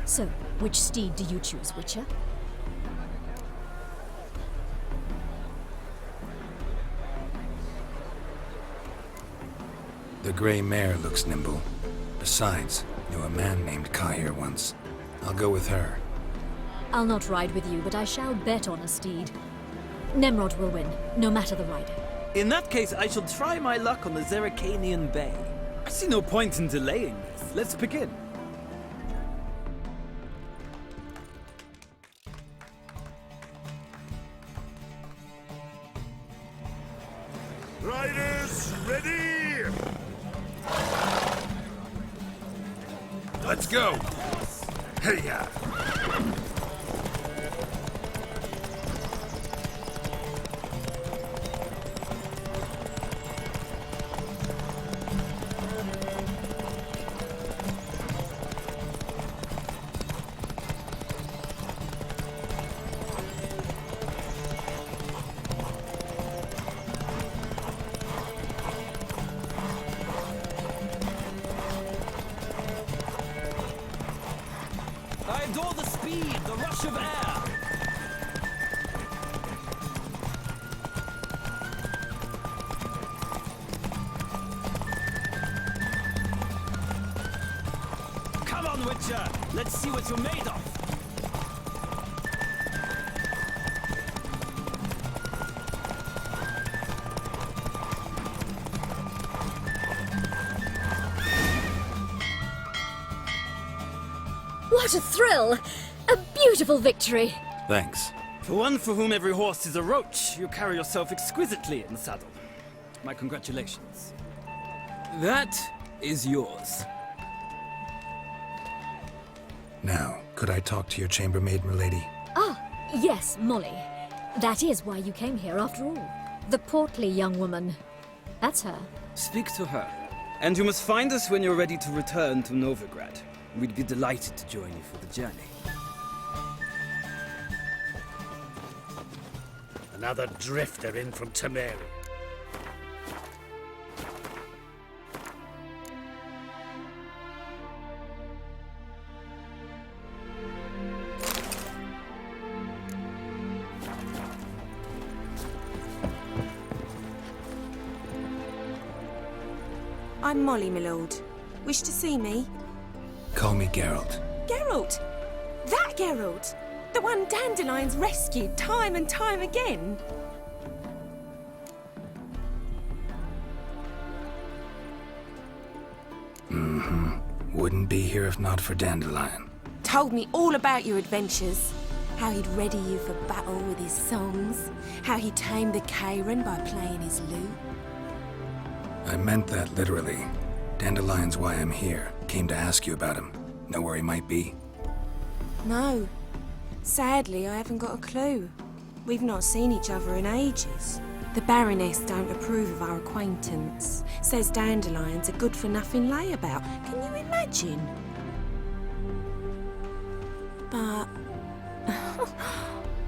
So, which steed do you choose, Witcher? The gray mare looks nimble. Besides, knew a man named Kahir once. I'll go with her. I'll not ride with you, but I shall bet on a steed. Nemrod will win, no matter the rider. In that case, I shall try my luck on the Zerrikanian Bay. I see no point in delaying this. Let's begin. Riders, ready? Let's go! Hey-ya! I adore the speed, the rush of air. Come on, Witcher. Let's see what you're made of. What a thrill! A beautiful victory! Thanks. For one for whom every horse is a roach, you carry yourself exquisitely in the saddle. My congratulations. That is yours. Now, could I talk to your chambermaid, milady? Ah, yes, Molly. That is why you came here after all. The portly young woman. That's her. Speak to her. And you must find us when you're ready to return to Novigrad. We'd be delighted to join you for the journey. Another drifter in from Temeri. I'm Molly, my lord. Wish to see me? Call me Geralt. Geralt! That Geralt! The one Dandelion's rescued time and time again! Wouldn't be here if not for Dandelion. Told me all about your adventures. How he'd ready you for battle with his songs. How he tamed the Kairan by playing his lute. I meant that literally. Dandelion's why I'm here. Came to ask you about him. Know where he might be? No. Sadly, I haven't got a clue. We've not seen each other in ages. The Baroness don't approve of our acquaintance. Says Dandelion's a good-for-nothing layabout. Can you imagine? But...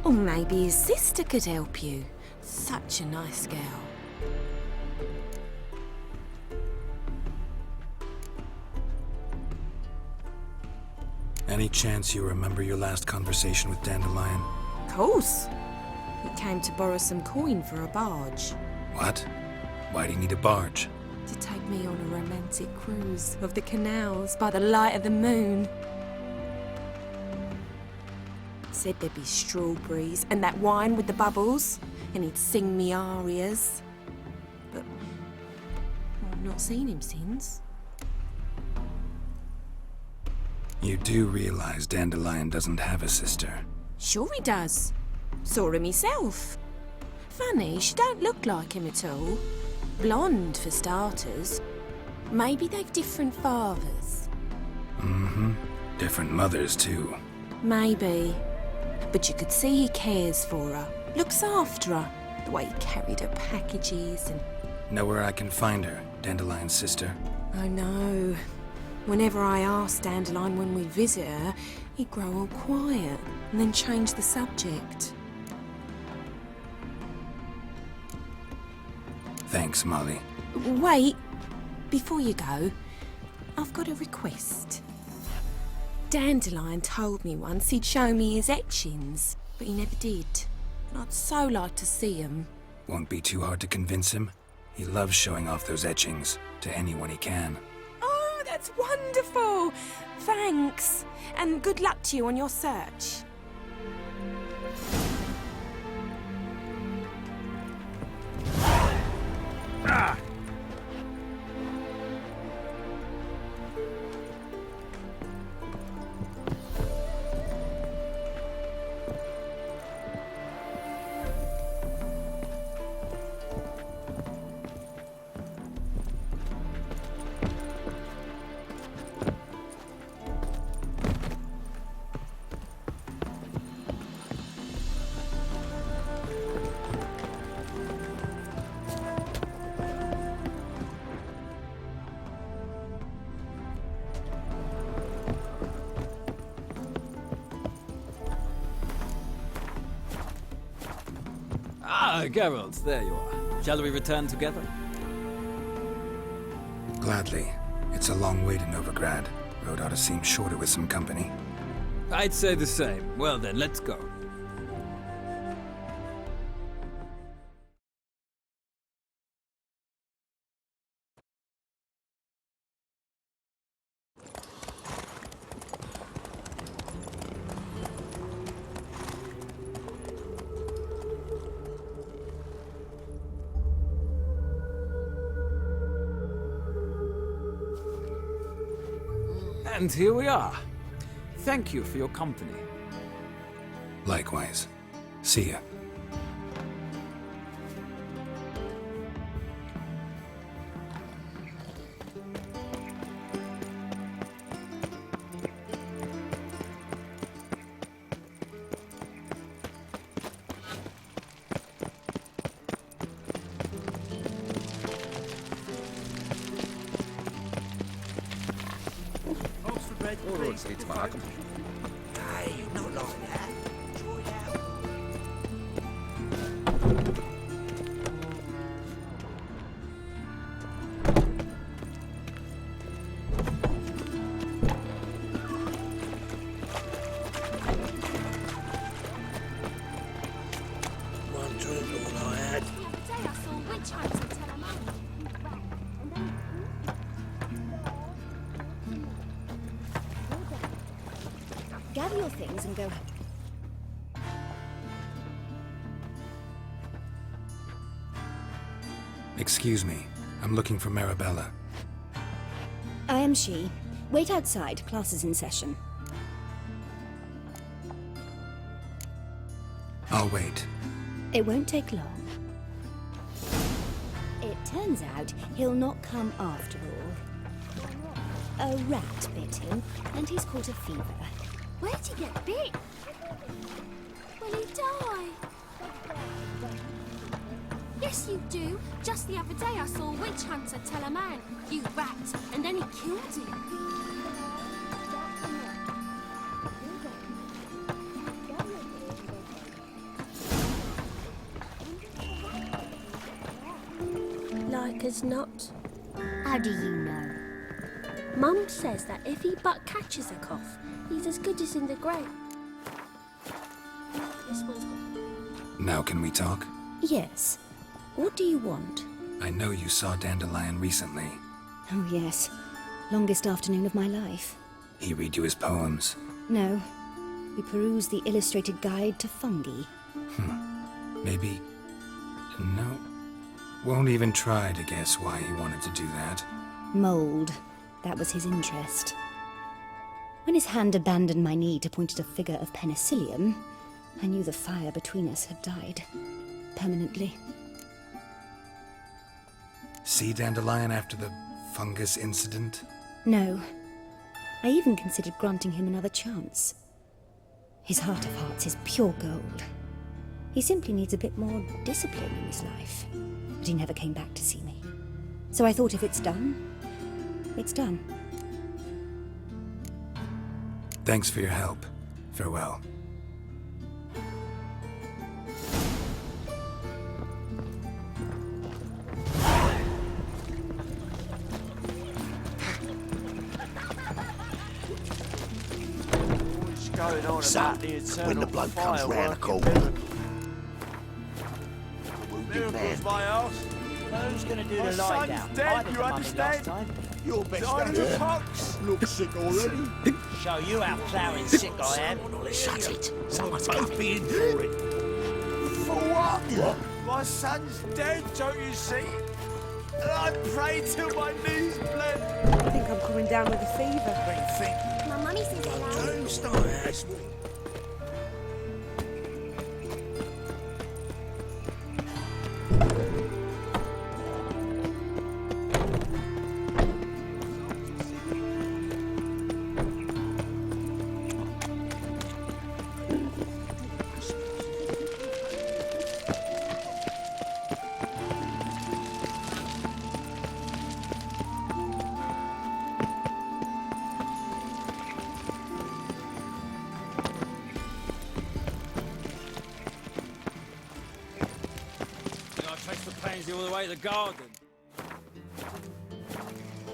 or maybe his sister could help you. Such a nice girl. Any chance you remember your last conversation with Dandelion? Course. He came to borrow some coin for a barge. What? Why do you need a barge? to take me on a romantic cruise of the canals by the light of the moon. Said there'd be strawberries and that wine with the bubbles, and he'd sing me arias. But I've not seen him since. You do realize Dandelion doesn't have a sister? Sure he does. Saw him myself. Funny, she don't look like him at all. Blonde, for starters. Maybe they've different fathers. Mm-hmm. Different mothers, too. Maybe. But you could see he cares for her. Looks after her. The way he carried her packages and... Know where I can find her, Dandelion's sister? I know. Whenever I asked Dandelion when we'd visit her, he'd grow all quiet and then change the subject. Thanks, Molly. Wait, before you go, I've got a request. Dandelion told me once he'd show me his etchings, but he never did. And I'd so like to see them. Won't be too hard to convince him. He loves showing off those etchings to anyone he can. Oh, that's wonderful! Thanks, and good luck to you on your search. Ah! Ah, Geralt, there you are. Shall we return together? Gladly. It's a long way to Novigrad. Road ought to seem shorter with some company. I'd say the same. Well then, let's go. And here we are. Thank you for your company. Likewise. See ya. It's Markham. Hey, not like that. Enjoy that. One drink, all I had. Gather your things and go. Excuse me. I'm looking for Marabella. I am she. Wait outside. Class is in session. I'll wait. It won't take long. It turns out he'll not come after all. A rat bit him, and he's caught a fever. Where'd he get bit? Will he die? Yes, you do. Just the other day I saw a witch hunter tell a man, "You rat," and then he killed him. Like as not. How do you know? Mum says that if he but catches a cough, he's as good as in the grave. This one's got... Now can we talk? Yes. What do you want? I know you saw Dandelion recently. Oh, yes. Longest afternoon of my life. He read you his poems. No. We perused the illustrated guide to fungi. Maybe... No. Won't even try to guess why he wanted to do that. Mold. That was his interest. When his hand abandoned my knee to point at a figure of penicillium, I knew the fire between us had died. Permanently. See Dandelion after the fungus incident? No. I even considered granting him another chance. His heart of hearts is pure gold. He simply needs a bit more discipline in his life. But he never came back to see me. So I thought if it's done, it's done. Thanks for your help. Farewell. Son, when the bloke comes round the corner, Miracles, my ass. who's going to do My the lie son's down? dead, you understand? Your best Died of friend. the pox. Looks sick already. Show you how ploughing sick I am. Shut it. Someone's going to be in for it. For what? My son's dead, don't you see? And I prayed till my knees bled. I think I'm coming down with a fever. What do you think? My mummy says hello. Don't start ass. I traced the pansy all the way to the garden.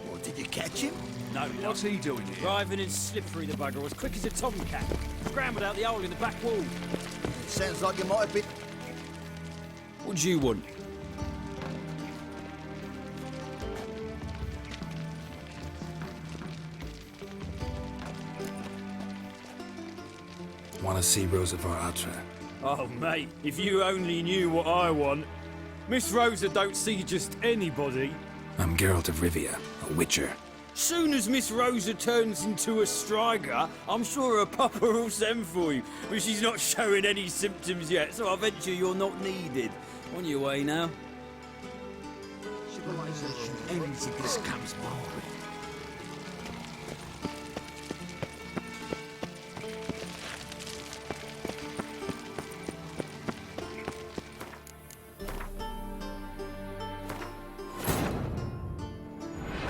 What, did you catch him? No, What's he doing here? Driving in slippery, the bugger, as quick as a tomcat. Scrambled out the hole in the back wall. Sounds like you might have been... What do you want? Want to see Rosa Atra? Oh, mate, if you only knew what I want. Miss Rosa don't see just anybody. I'm Geralt of Rivia, a witcher. Soon as Miss Rosa turns into a striker, I'm sure her papa will send for you. But she's not showing any symptoms yet, so I venture you're not needed. On your way now. Civilization ends if this comes forward.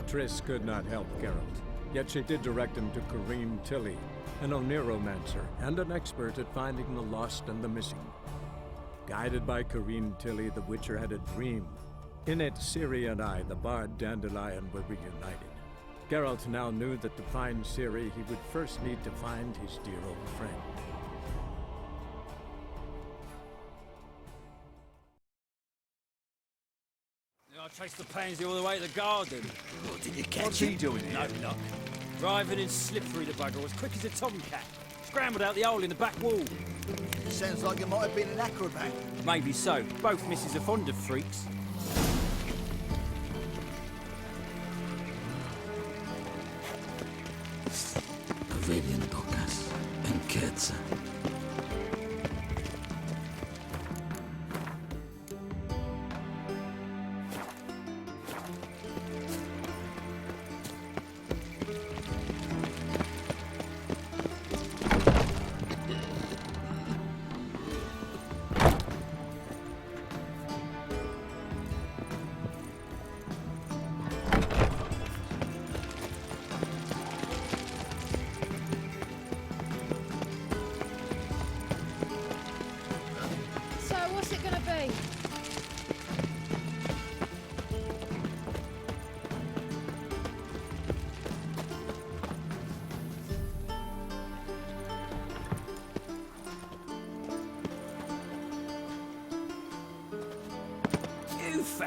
Triss could not help Geralt, yet she did direct him to Corrine Tilly, an Oniromancer and an expert at finding the lost and the missing. Guided by Corrine Tilly, the Witcher had a dream. In it, Ciri and I, the bard Dandelion, were reunited. Geralt now knew that to find Ciri, he would first need to find his dear old friend. I traced the pansy all the way to the garden. What, did you catch What's him? he doing here? No, no. Driving in slippery, the bugger, as quick as a tomcat. Scrambled out the hole in the back wall. Sounds like you might have been an acrobat. Maybe so. Both misses are fond of freaks. Pavilion Docas and Ketsa.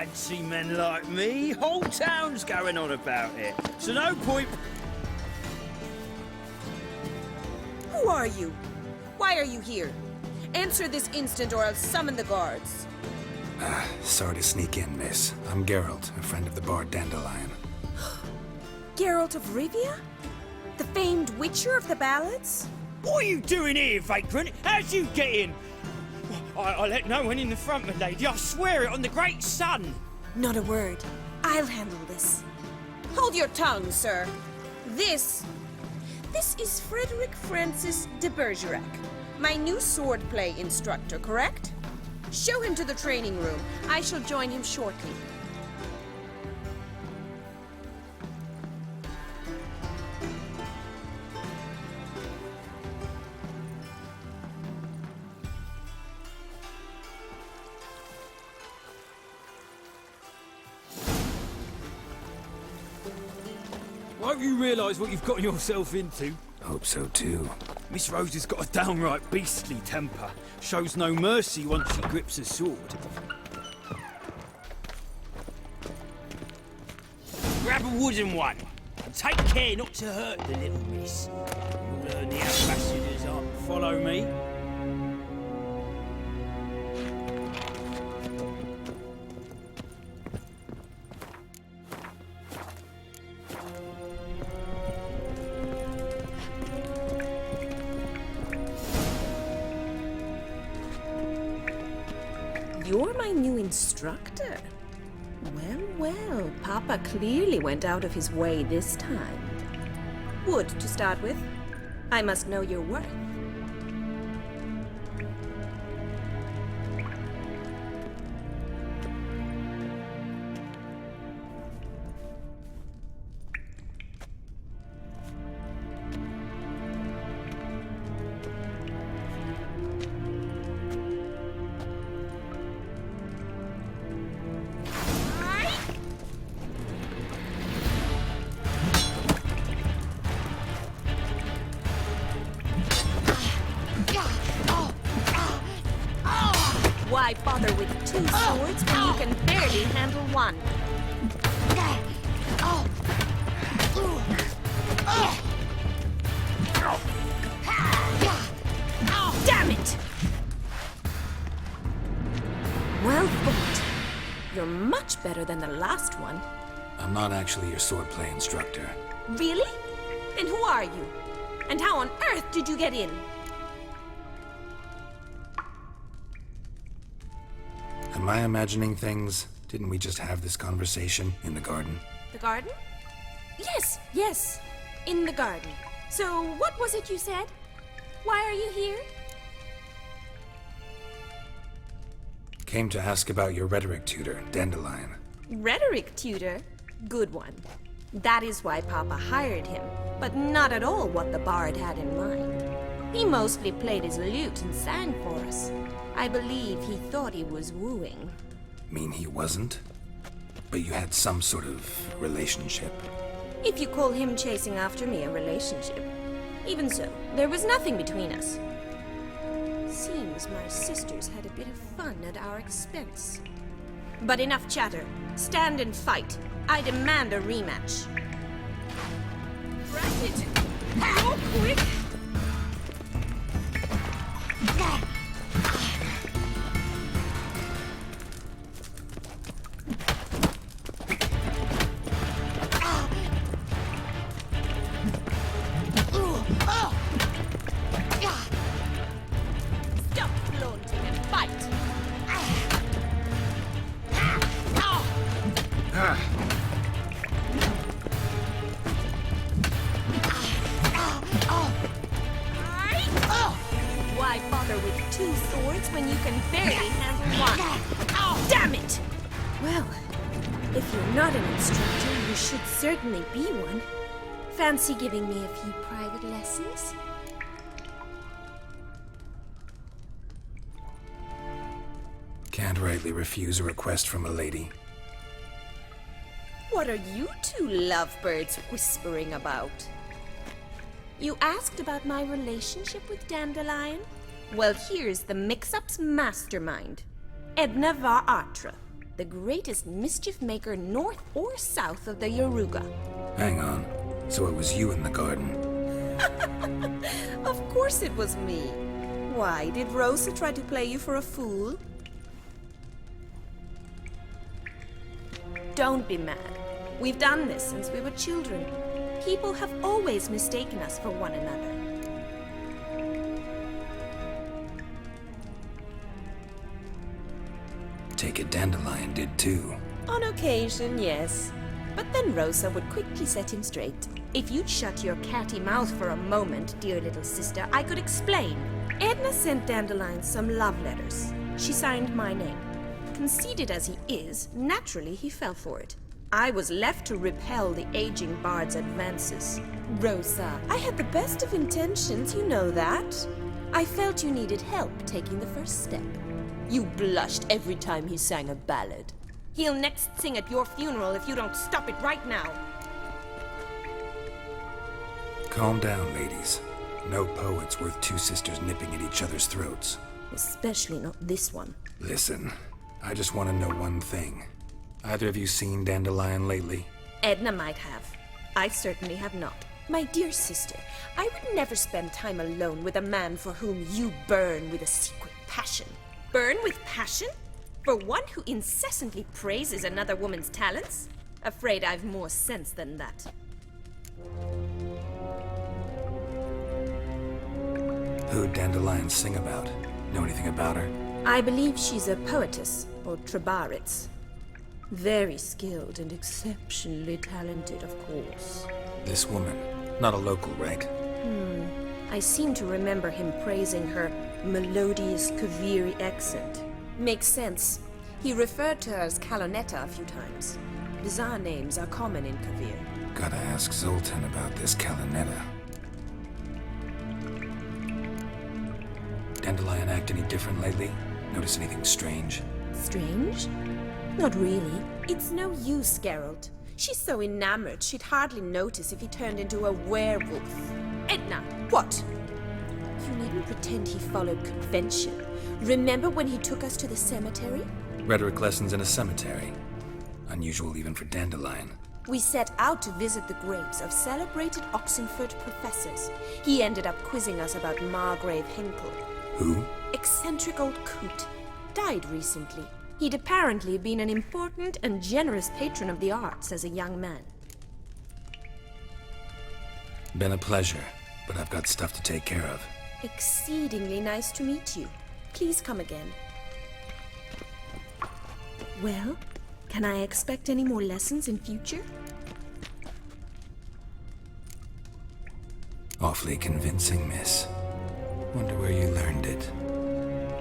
fancy men like me. Whole town's going on about it. So no point... Who are you? Why are you here? Answer this instant or I'll summon the guards. Sorry to sneak in, miss. I'm Geralt, a friend of the bard Dandelion. Geralt of Rivia? The famed witcher of the ballads? What are you doing here, vagrant? How'd you get in? I let no one in the front, my lady. I swear it on the great sun. Not a word. I'll handle this. Hold your tongue, sir. This is Frederick Francis de Bergerac, my new swordplay instructor, correct? Show him to the training room. I shall join him shortly. I hope you realise what you've gotten yourself into. Hope so too. Miss Rose has got a downright beastly temper. Shows no mercy once she grips a sword. Grab a wooden one. And take care not to hurt the little miss. You'll learn the ambassador's art. Follow me. You're my new instructor. Well, Papa clearly went out of his way this time. Wood, to start with. I must know your worth. Why bother with two swords when you can barely handle one? Damn it! Well fought. You're much better than the last one. I'm not actually your swordplay instructor. Really? Then who are you? And how on earth did you get in? Am I imagining things? Didn't we just have this conversation in the garden? The garden? Yes. In the garden. So, what was it you said? Why are you here? Came to ask about your rhetoric tutor, Dandelion. Rhetoric tutor? Good one. That is why Papa hired him, but not at all what the bard had in mind. He mostly played his lute and sang for us. I believe he thought he was wooing. Mean he wasn't? But you had some sort of relationship. If you call him chasing after me a relationship. Even so, there was nothing between us. Seems my sisters had a bit of fun at our expense. But enough chatter. Stand and fight. I demand a rematch. Rat it! Real quick! Stop flaunting and fight! Why bother with two swords when you can barely handle one? Damn it! Well, if you're not an instructor, you should certainly be one. Fancy giving me a few private lessons? Can't rightly refuse a request from a lady. What are you two lovebirds whispering about? You asked about my relationship with Dandelion? Well, here's the mix-up's mastermind, Edna var Atra. The greatest mischief maker north or south of the Yaruga. Hang on. So it was you in the garden? Of course it was me. Why, did Rosa try to play you for a fool? Don't be mad. We've done this since we were children. People have always mistaken us for one another. Take it Dandelion did too. On occasion, yes. But then Rosa would quickly set him straight. If you'd shut your catty mouth for a moment, dear little sister, I could explain. Edna sent Dandelion some love letters. She signed my name. Conceited as he is, naturally he fell for it. I was left to repel the aging bard's advances. Rosa, I had the best of intentions, you know that. I felt you needed help taking the first step. You blushed every time he sang a ballad. He'll next sing at your funeral if you don't stop it right now. Calm down, ladies. No poet's worth two sisters nipping at each other's throats. Especially not this one. Listen, I just want to know one thing. Either of you seen Dandelion lately? Edna might have. I certainly have not. My dear sister, I would never spend time alone with a man for whom you burn with a secret passion. Burn with passion? For one who incessantly praises another woman's talents? Afraid I've more sense than that. Who'd Dandelion sing about? Know anything about her? I believe she's a poetess, or Trebaritz. Very skilled and exceptionally talented, of course. This woman, not a local, right? I seem to remember him praising her melodious Kaviri accent. Makes sense. He referred to her as Kalonetta a few times. Bizarre names are common in Kavir. Gotta ask Zoltan about this Kalonetta. Dandelion act any different lately? Notice anything strange? Strange? Not really. It's no use, Geralt. She's so enamored she'd hardly notice if he turned into a werewolf. Edna, what? You needn't pretend he followed convention. Remember when he took us to the cemetery? Rhetoric lessons in a cemetery. Unusual even for Dandelion. We set out to visit the graves of celebrated Oxenford professors. He ended up quizzing us about Margrave Henkel. Who? Eccentric old coot. Died recently. He'd apparently been an important and generous patron of the arts as a young man. Been a pleasure, but I've got stuff to take care of. Exceedingly nice to meet you. Please come again. Well, can I expect any more lessons in future? Awfully convincing, miss. Wonder where you learned it.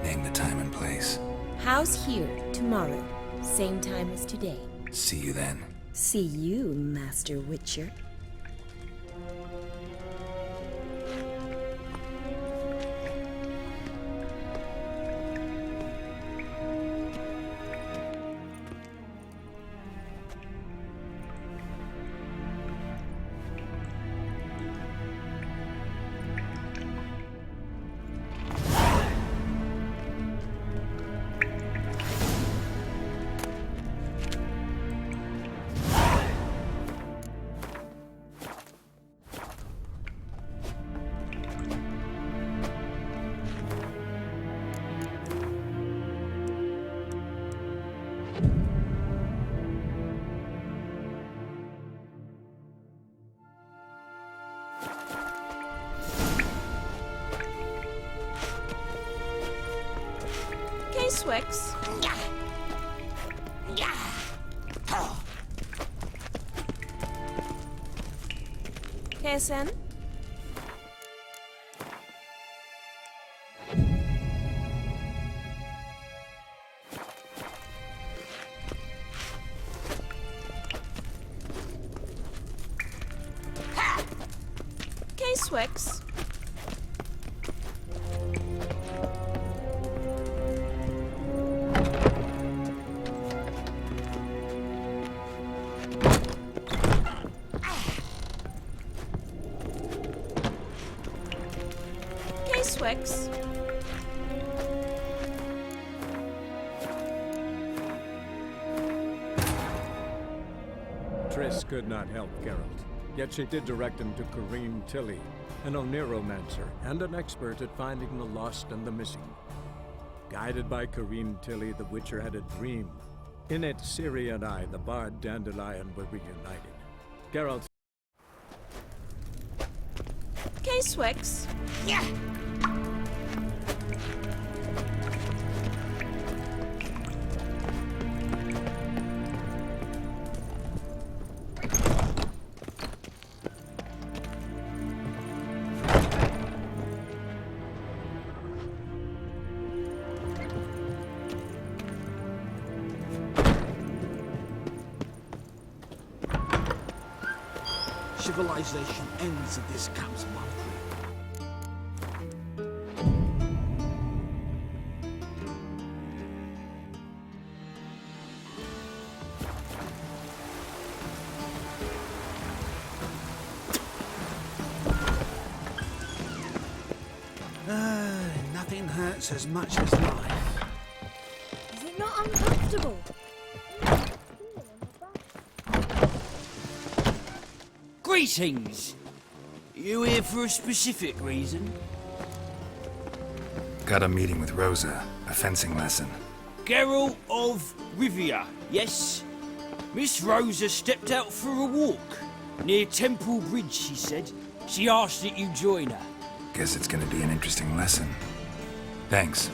Name the time and place. House here, tomorrow. Same time as today. See you then. See you, Master Witcher. Swix. Kesen? K-Swix. Swix. could not help Geralt, yet she did direct him to Corrine Tilly, an Oniromancer and an expert at finding the lost and the missing. Guided by Corrine Tilly, the Witcher had a dream. In it, Ciri and I, the bard Dandelion, were reunited. Geralt... K-Swex? Yeah! Civilization ends at this camp's boundary. Nothing hurts as much as life. Is it not uncomfortable? Greetings! You here for a specific reason? Got a meeting with Rosa, a fencing lesson. Geralt of Rivia, yes? Miss Rosa stepped out for a walk. Near Temple Bridge, she said. She asked that you join her. Guess it's gonna be an interesting lesson. Thanks.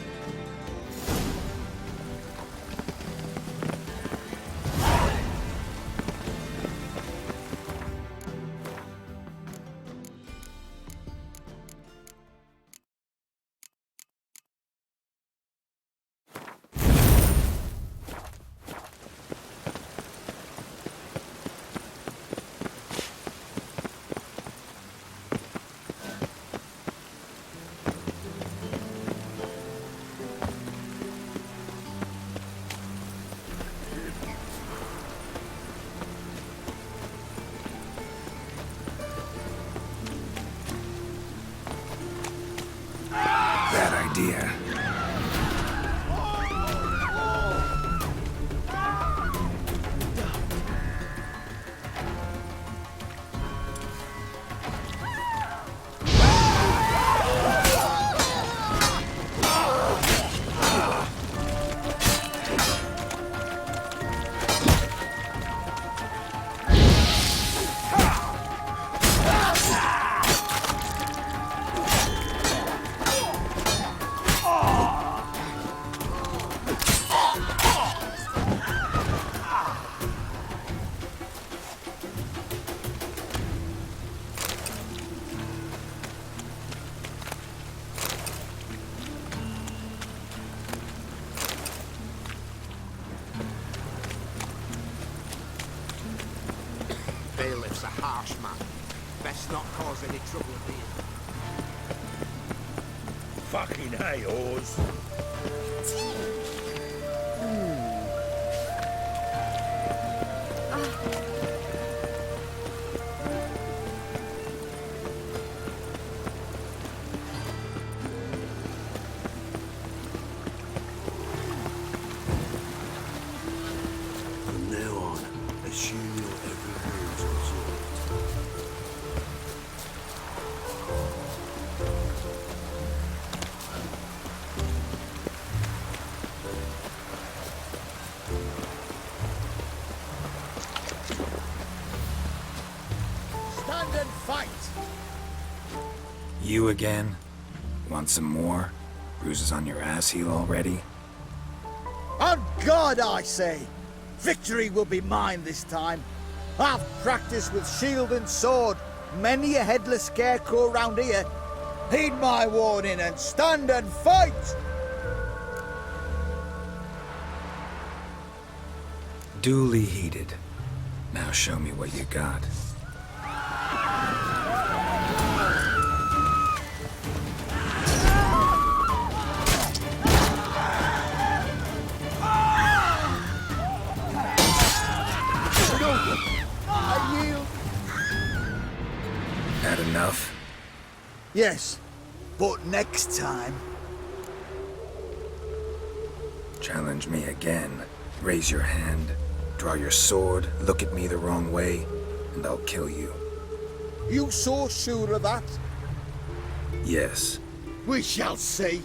Bad idea. Bailiff's a harsh man. Best not cause any trouble here. Fucking hey, Oz. From now on, assume your every move's observed. Stand and fight! You again? Want some more? Bruises on your ass heel already? On God, I say! Victory will be mine this time. I've practiced with shield and sword. Many a headless scarecrow round here. Heed my warning and stand and fight! Duly heated. Now show me what you got. I yield. That enough? Yes, but next time. Challenge me again. Raise your hand. Draw your sword. Look at me the wrong way. and I'll kill you. You so sure of that? Yes. We shall see.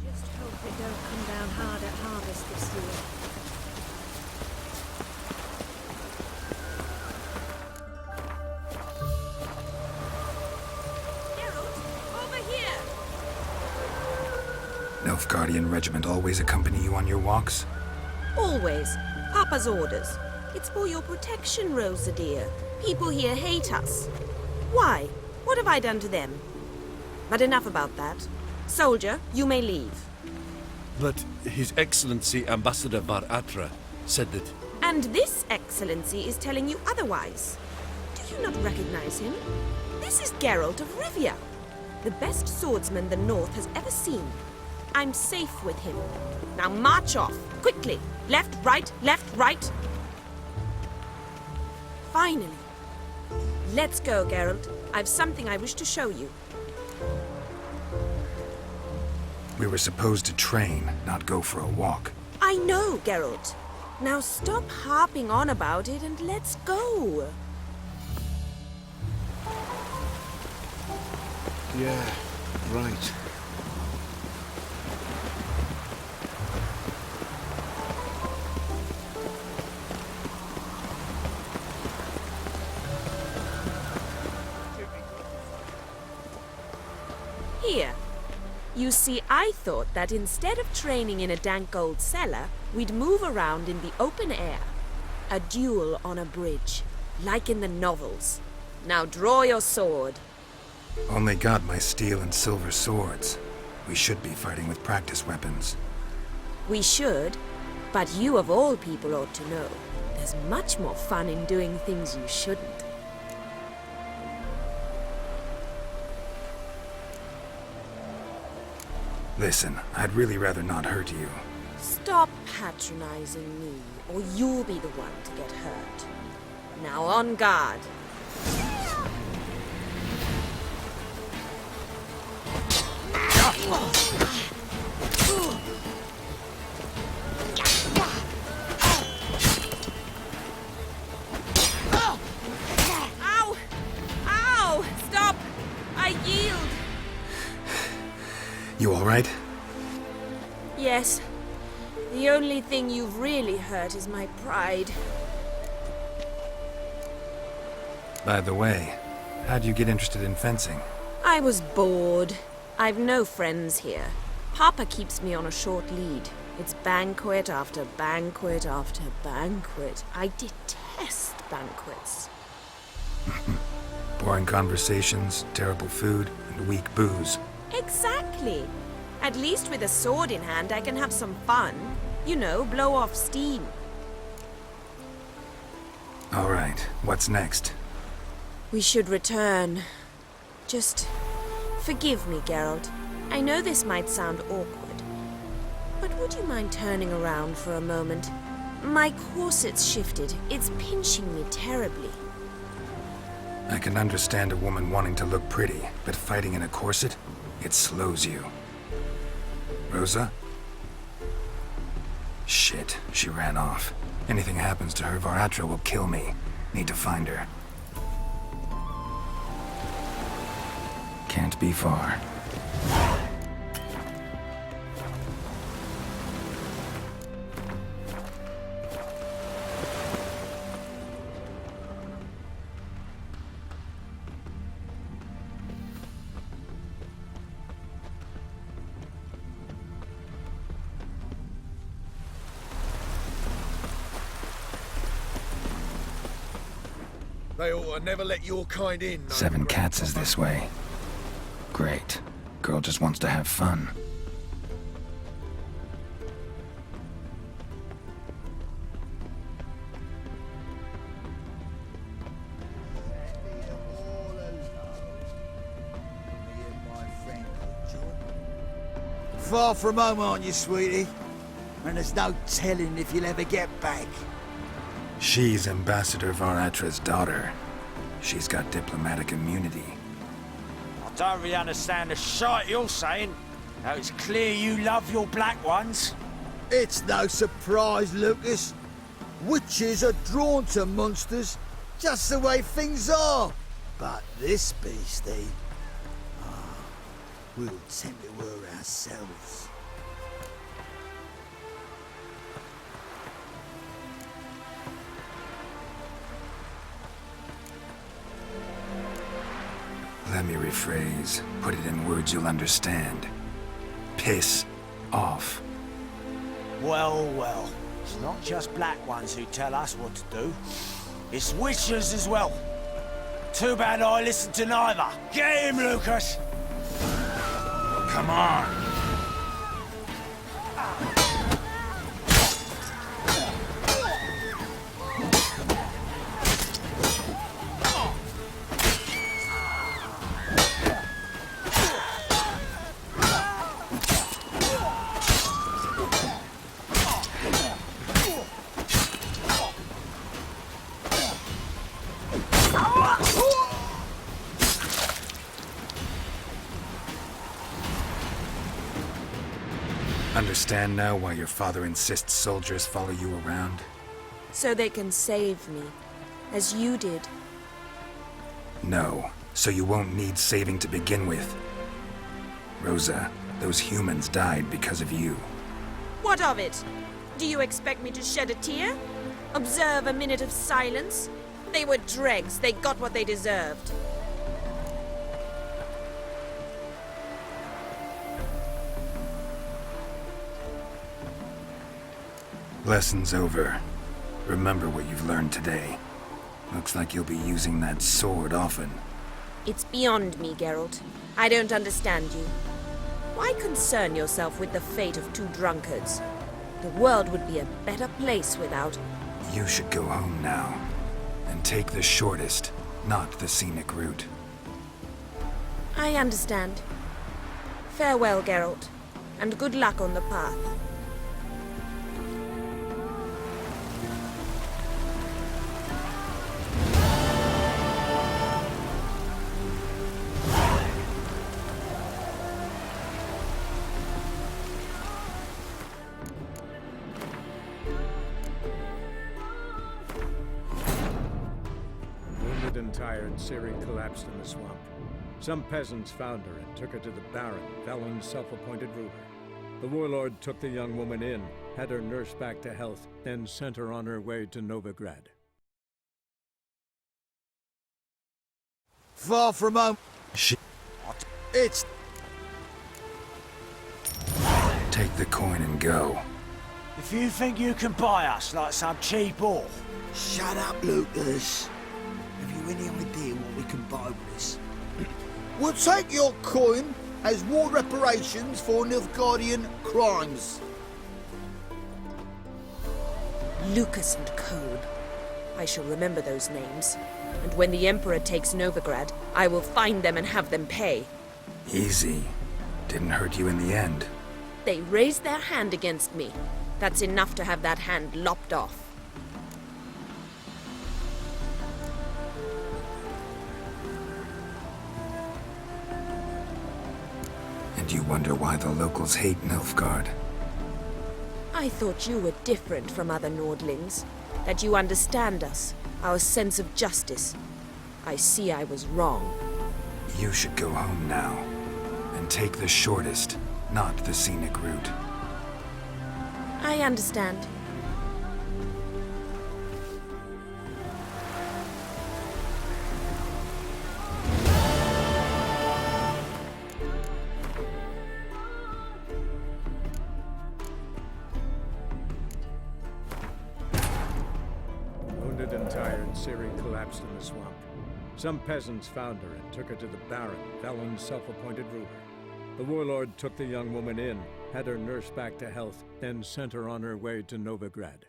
Just hope it don't come down hard at harvest this year. Nilfgaardian regiment always accompany you on your walks? Always. Papa's orders. It's for your protection, Rosa dear. People here hate us. Why? What have I done to them? But enough about that. Soldier, you may leave. But His Excellency Ambassador Var Atra said that... And this excellency is telling you otherwise. Do you not recognize him? This is Geralt of Rivia, the best swordsman the North has ever seen. I'm safe with him. Now march off, quickly. Left, right, left, right. Finally. Let's go, Geralt. I've something I wish to show you. We were supposed to train, not go for a walk. I know, Geralt. Now stop harping on about it and let's go. Yeah, right. Here. You see, I thought that instead of training in a dank old cellar, we'd move around in the open air. A duel on a bridge, like in the novels. Now draw your sword. Only got my steel and silver swords. We should be fighting with practice weapons. We should, but you of all people ought to know. There's much more fun in doing things you shouldn't. Listen, I'd really rather not hurt you. Stop patronizing me, or you'll be the one to get hurt. Now on guard. Ow! Ow! Stop! I yield! You all right? Yes. The only thing you've really hurt is my pride. By the way, how'd you get interested in fencing? I was bored. I've no friends here. Papa keeps me on a short lead. It's banquet after banquet after banquet. I detest banquets. Boring conversations, terrible food, and weak booze. Exactly. At least with a sword in hand, I can have some fun. You know, blow off steam. All right, what's next? We should return. Just forgive me, Geralt. I know this might sound awkward, but would you mind turning around for a moment? My corset's shifted. It's pinching me terribly. I can understand a woman wanting to look pretty, but fighting in a corset? It slows you. Rosa? Shit, she ran off. Anything happens to her, Var Atra will kill me. Need to find her. Can't be far. They ought to never let your kind in. No 7 Cats is this way. Great. Girl just wants to have fun. Far from home, aren't you, sweetie? And there's no telling if you'll ever get back. She's Ambassador Var Atra's daughter. She's got diplomatic immunity. I don't really understand the shite you're saying. Now it's clear you love your black ones. It's no surprise, Lucas. Witches are drawn to monsters, just the way things are. But this beastie, we'll tend to her ourselves. Let me rephrase. Put it in words you'll understand. Piss off. Well, well. It's not just black ones who tell us what to do. It's witches as well. Too bad I listened to neither. Get him, Lucas! Come on. Understand now why your father insists soldiers follow you around? So they can save me, as you did. No, so you won't need saving to begin with. Rosa, those humans died because of you. What of it? Do you expect me to shed a tear? Observe a minute of silence? They were dregs. They got what they deserved. Lesson's over. Remember what you've learned today. Looks like you'll be using that sword often. It's beyond me, Geralt. I don't understand you. Why concern yourself with the fate of two drunkards? The world would be a better place without... You should go home now. And take the shortest, not the scenic route. I understand. Farewell, Geralt. And good luck on the path. Wounded and tired, Ciri collapsed in the swamp. Some peasants found her and took her to the Baron, Velen's self-appointed ruler. The warlord took the young woman in, had her nursed back to health, then sent her on her way to Novigrad. Far from home. It's... Take the coin and go. If you think you can buy us like some cheap whore... Shut up, Lucas. Have you any idea what we can buy with this? We'll take your coin as war reparations for Nilfgaardian crimes. Lucas and Kolb. I shall remember those names. And when the Emperor takes Novigrad, I will find them and have them pay. Easy. Didn't hurt you in the end. They raised their hand against me. That's enough to have that hand lopped off. And you wonder why the locals hate Nilfgaard. I thought you were different from other Nordlings. That you understand us, our sense of justice. I see I was wrong. You should go home now. And take the shortest, not the scenic route. I understand. Wounded and tired, Ciri collapsed in the swamp. Some peasants found her and took her to the Baron, Velen's self-appointed ruler. The warlord took the young woman in, had her nursed back to health, then sent her on her way to Novigrad.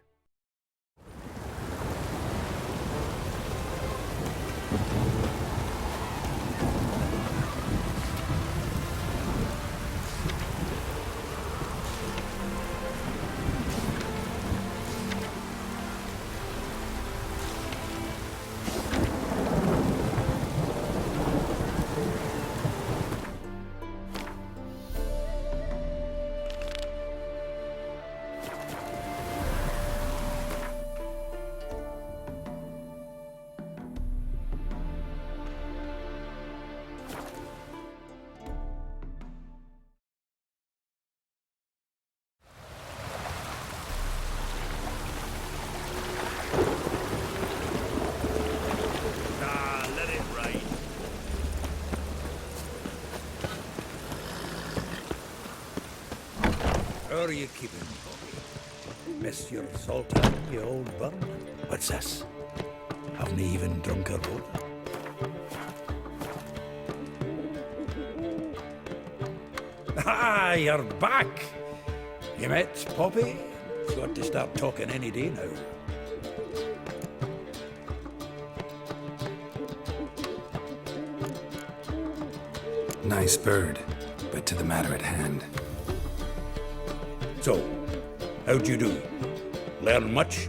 are you keeping, Poppy? Miss your sultan, you old bum? What's this? Haven't even drunk a water? Ah, you're back! You met Poppy? Got to start talking any day now. Nice bird, but to the matter at hand. So, how'd you do? Learn much?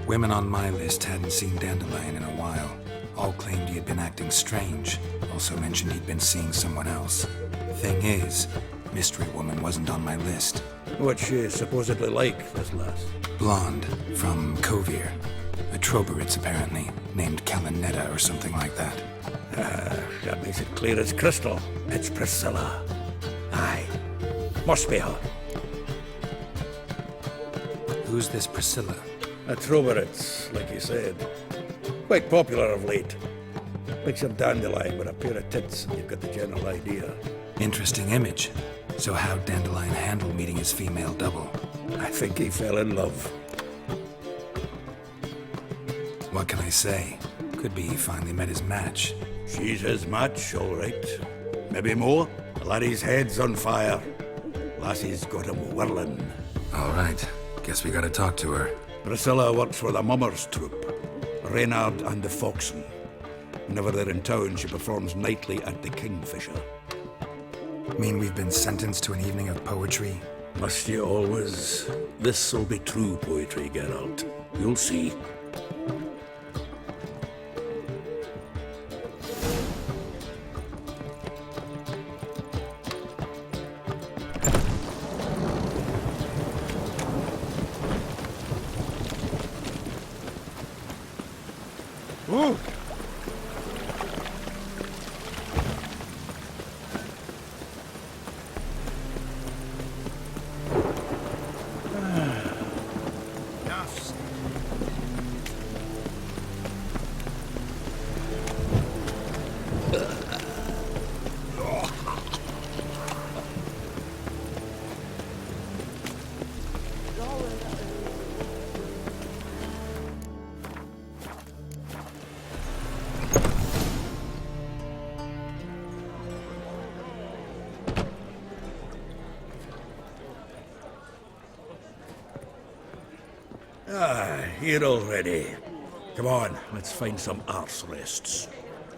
Women on my list hadn't seen Dandelion in a while. All claimed he had been acting strange. Also mentioned he'd been seeing someone else. Thing is, Mystery Woman wasn't on my list. What's she supposedly like, this lass? Blonde, from Kovir. A Troberitz, apparently, named Kalinetta or something like that. That makes it clear as crystal. It's Priscilla. Aye. Must be her. Who's this Priscilla? A Troberitz, like you said. Quite popular of late. Picture Dandelion with a pair of tits and you've got the general idea. Interesting image. So how'd Dandelion handle meeting his female double? I think he fell in love. What can I say? Could be he finally met his match. She's his match, all right. Maybe more. The laddie's head's on fire. Lassie's got him whirling. All right. Guess we gotta talk to her. Priscilla works for the Mummers troupe. Reynard and the Foxen. Whenever they're in town, she performs nightly at the Kingfisher. Mean we've been sentenced to an evening of poetry? Must you always? This'll be true poetry, Geralt. You'll see. Ooh. Here already. Come on, let's find some arse rests.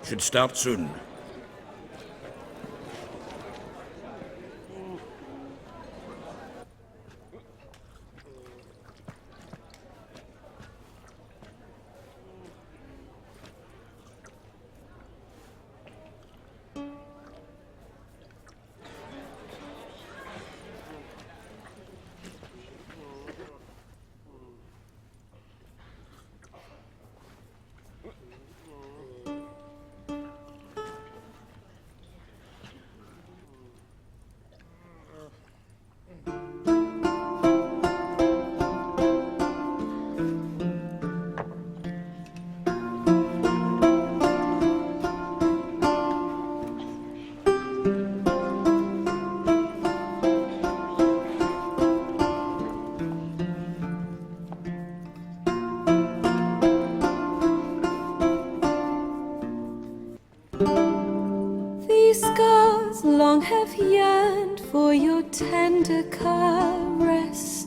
Should start soon. These scars long have yearned for your tender caress,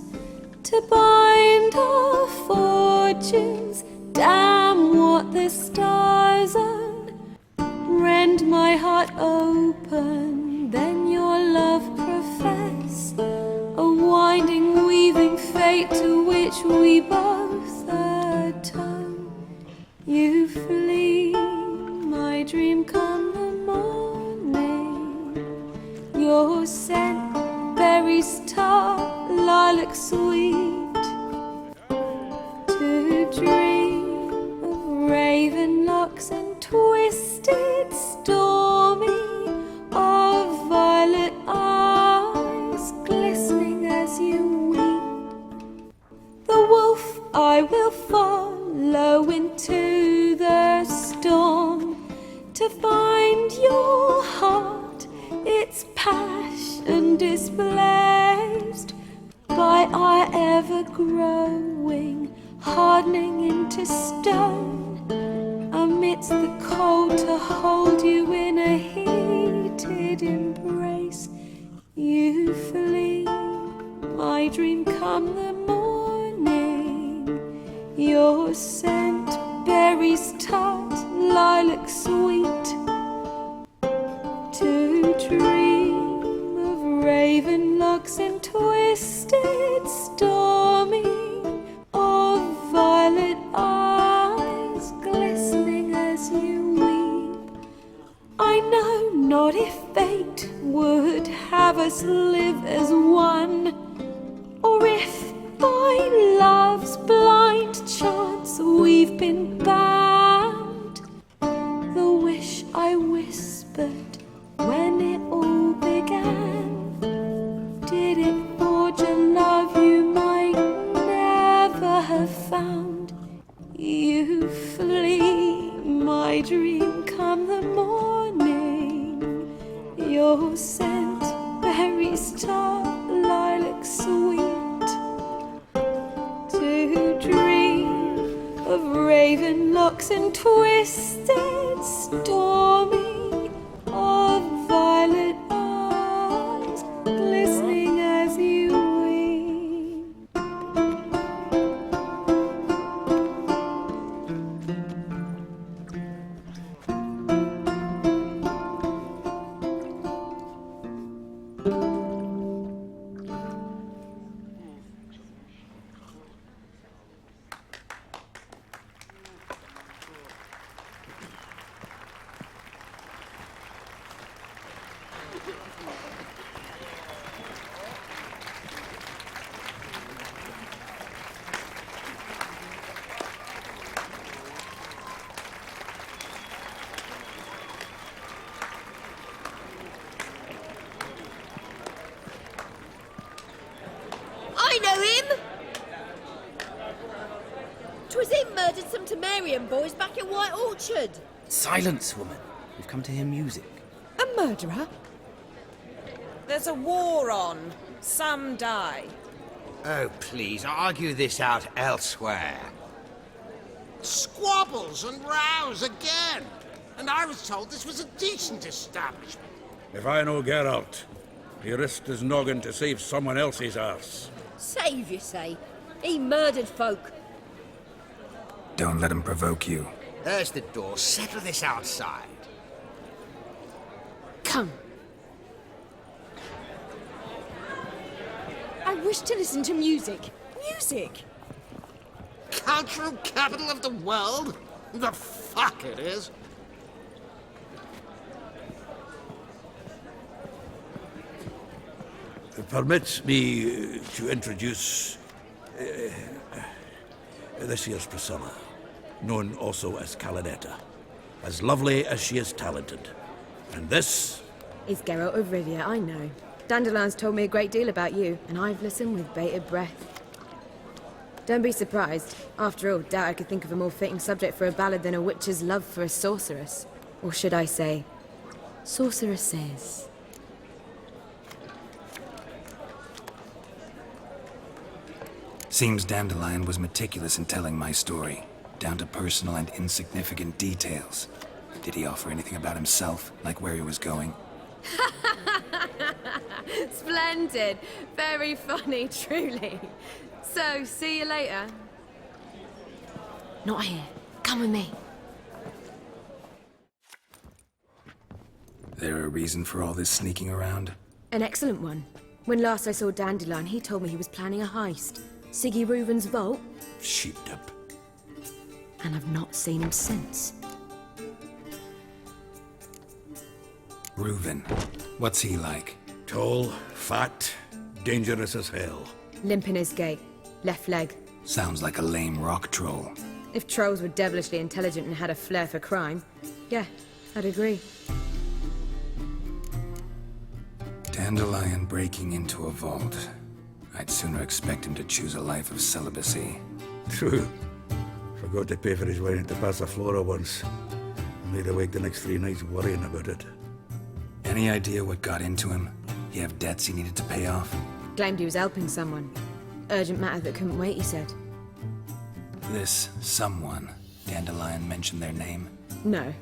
to bind our fortunes. Damn what the stars own. Rend my heart open, then your love profess, a winding, weaving fate to which we both atone. You flee, my dream come the morning. Your scent, berries tart, lilac sweet, to dream of raven locks and twisted, stormy, of violet eyes glistening as you weep. The wolf I will follow into the storm, to find your heart, its passion growing, hardening into stone. Amidst the cold to hold you in a heated embrace. You flee, my dream come the morning. Your scent, berries tart, lilac sweet. To dream of raven locks and twisted stormy, of violet eyes glistening as you weep. I know not if fate would have us live as one, or if by love's blind chance we've been bound. The wish I whispered when it all began, did it forge a love you might never have found? You flee, my dream come the morning. Your scent, berries tart, lilac sweet. To dream of raven locks and twisted stormy, of violet eyes glistening as you weep. I know him! 'Twas him murdered some Temerian boys back in White Orchard. Silence, woman. We've come to hear music. A murderer? There's a war on. Some die. Oh, please, argue this out elsewhere. Squabbles and rows again! And I was told this was a decent establishment. If I know Geralt, he risked his noggin to save someone else's arse. Save, you say? He murdered folk. Don't let him provoke you. There's the door. Settle this outside. Come. I wish to listen to music. Music! Cultural capital of the world? The fuck it is. Permit me to introduce this here's Priscilla, known also as Calinetta, as lovely as she is talented. And this is Geralt of Rivia, I know. Dandelion's told me a great deal about you, and I've listened with bated breath. Don't be surprised. After all, doubt I could think of a more fitting subject for a ballad than a witch's love for a sorceress. Or should I say, sorceresses. Seems Dandelion was meticulous in telling my story, down to personal and insignificant details. Did he offer anything about himself, like where he was going? Splendid. Very funny, truly. So, see you later. Not here. Come with me. There a reason for all this sneaking around? An excellent one. When last I saw Dandelion, he told me he was planning a heist. Siggy Reuven's vault. Sheepdip. And I've not seen him since. Reuven. What's he like? Tall, fat, dangerous as hell. Limp in his gait. Left leg. Sounds like a lame rock troll. If trolls were devilishly intelligent and had a flair for crime, yeah, I'd agree. Dandelion breaking into a vault. I'd sooner expect him to choose a life of celibacy. True. Forgot to pay for his wine to Passaflora once. Laid awake the next 3 nights worrying about it. Any idea what got into him? He have debts he needed to pay off? Claimed he was helping someone. Urgent matter that couldn't wait, he said. This someone, Dandelion mentioned their name? No.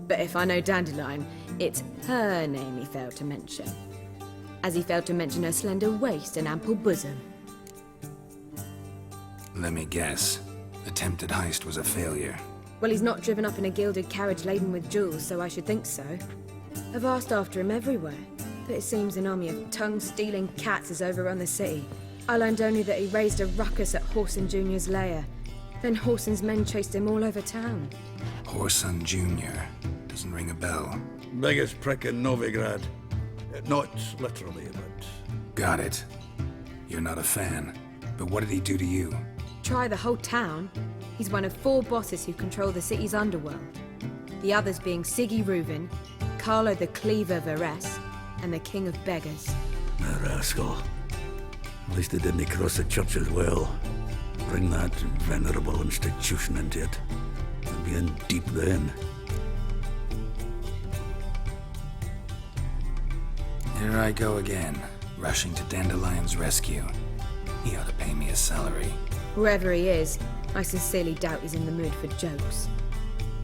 But if I know Dandelion, it's her name he failed to mention. As he failed to mention her slender waist and ample bosom. Let me guess. Attempted heist was a failure. Well, he's not driven up in a gilded carriage laden with jewels, so I should think so. I've asked after him everywhere, but it seems an army of tongue-stealing cats has overrun the city. I learned only that he raised a ruckus at Horson Jr.'s lair. Then Horson's men chased him all over town. Horson Jr. Doesn't ring a bell. Biggest prick in Novigrad. Not literally, but... Got it. You're not a fan. But what did he do to you? Try the whole town. He's one of 4 bosses who control the city's underworld. The others being Siggy Reuven, Carlo the Cleaver Varese, and the King of Beggars. A rascal. At least they didn't cross the church as well. Bring that venerable institution into it. They'll be in deep then. Here I go again, rushing to Dandelion's rescue. He ought to pay me a salary. Whoever he is, I sincerely doubt he's in the mood for jokes.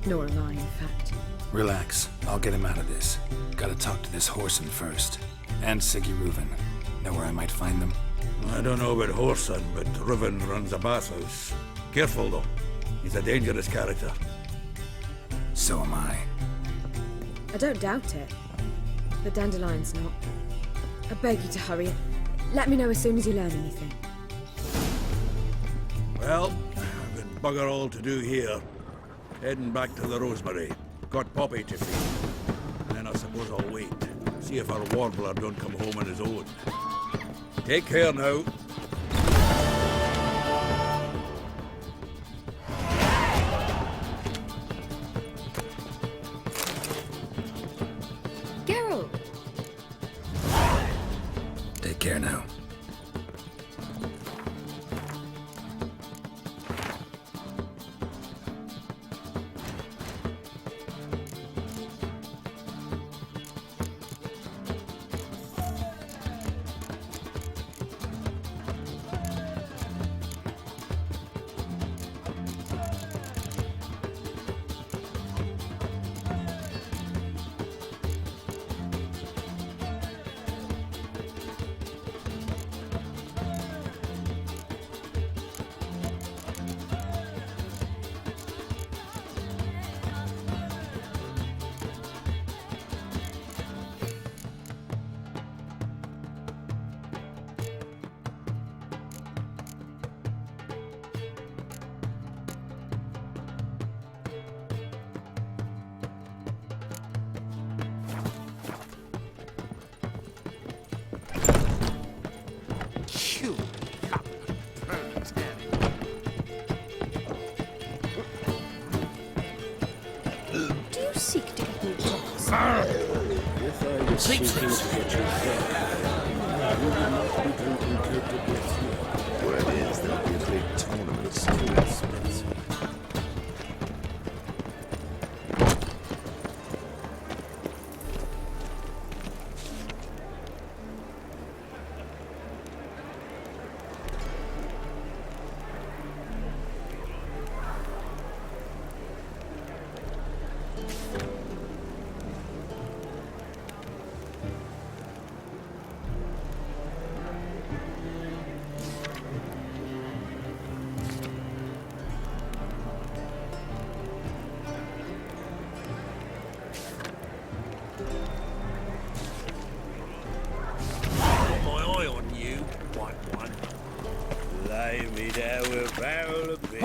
Nor am I, in fact. Relax, I'll get him out of this. Gotta talk to this Horson first. And Siggy Reuven. Know where I might find them? I don't know about Horson, but Reuven runs a bathhouse. Careful, though. He's a dangerous character. So am I. I don't doubt it. But Dandelion's not. I beg you to hurry. Let me know as soon as you learn anything. Well, I've got bugger all to do here. Heading back to the Rosemary. Got Poppy to feed. And then I suppose I'll wait. See if our warbler don't come home on his own. Take care now. Geralt! Take care now. Do you seek to get me jobs? If I was seeking to get you back, you would not be drinking Cape de Breath. Word is there'll be a big tournament soon at Spencer.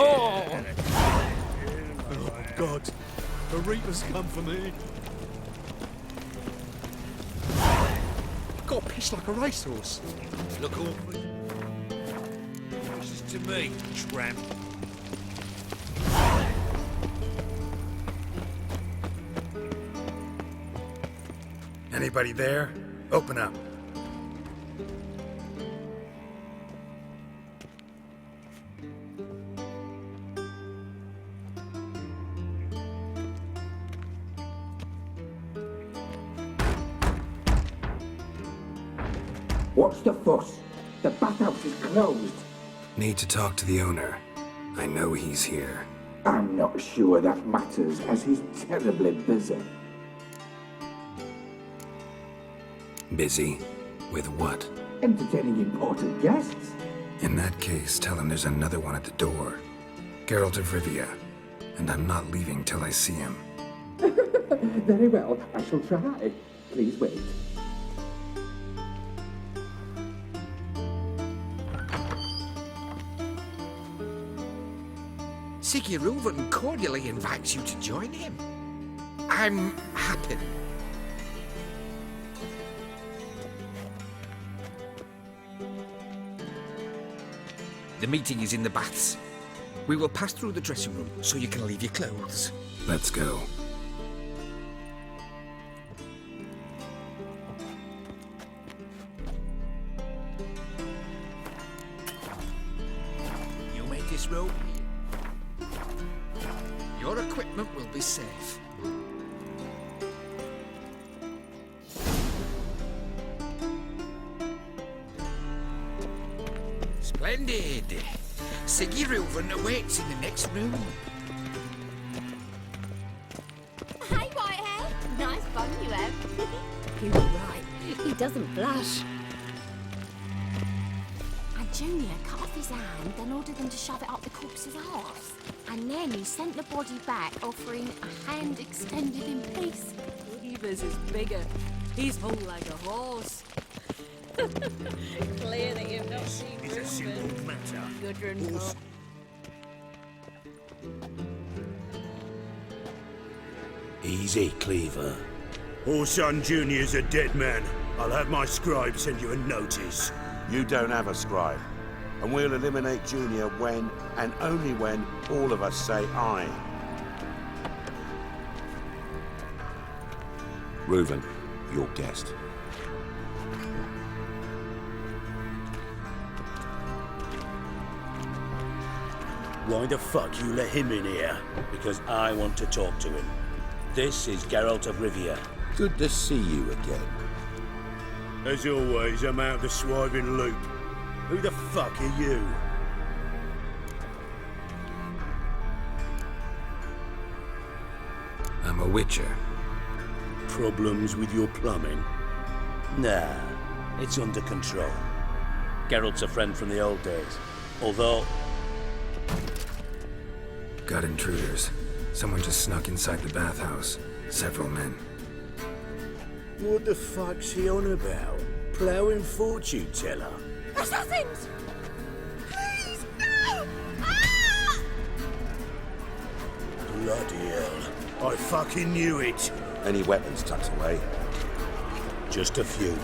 Oh, God. The Reaper's come for me. Got pissed like a racehorse. Look awful. This is to me, tramp. Anybody there? Open up. What's the fuss? The bathhouse is closed. Need to talk to the owner. I know he's here. I'm not sure that matters, as he's terribly busy. Busy? With what? Entertaining important guests. In that case, tell him there's another one at the door. Geralt of Rivia. And I'm not leaving till I see him. Very well, I shall try. Please wait. Siggy Reuven cordially invites you to join him. I'm happy. The meeting is in the baths. We will pass through the dressing room so you can leave your clothes. Let's go. You made this rope. Your equipment will be safe. Splendid. Siggy Reuven awaits in the next room. Hey, Whitehair. Nice bun you have. You were right. He doesn't blush. And Junior cut off his hand, then ordered them to shove it up the corpse's arse. And then he sent the body back, offering a hand extended in peace. Evers is bigger. He's hung like a horse. Clear that you've not seen It's a simple matter. Gudrun Pope. Easy, Cleaver. Orson Jr.'s a dead man. I'll have my scribe send you a notice. You don't have a scribe. And we'll eliminate Junior when, and only when, all of us say aye. Reuven, your guest. Why the fuck you let him in here? Because I want to talk to him. This is Geralt of Rivia. Good to see you again. As always, I'm out the swiving loop. Who the fuck are you? I'm a witcher. Problems with your plumbing? Nah, it's under control. Geralt's a friend from the old days. Although... Got intruders. Someone just snuck inside the bathhouse. Several men. What the fuck's he on about? Ploughing fortune teller? Assassins! Please, no! Ah! Bloody hell. I fucking knew it. Any weapons tucked away? Just a few.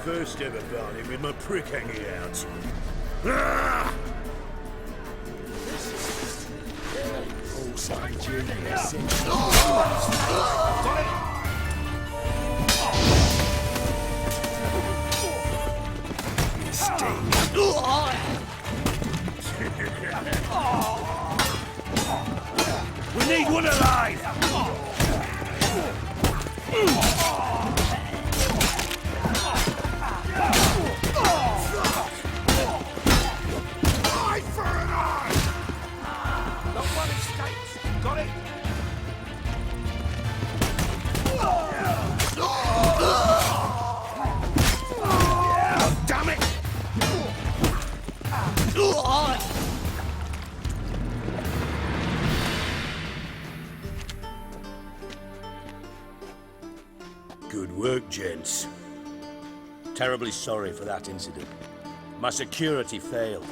First ever party with my prick hanging out. Ah! We need one alive! Eye for an eye! Not one escapes. Got it? Damn it! Good work, gents. Terribly sorry for that incident. My security failed.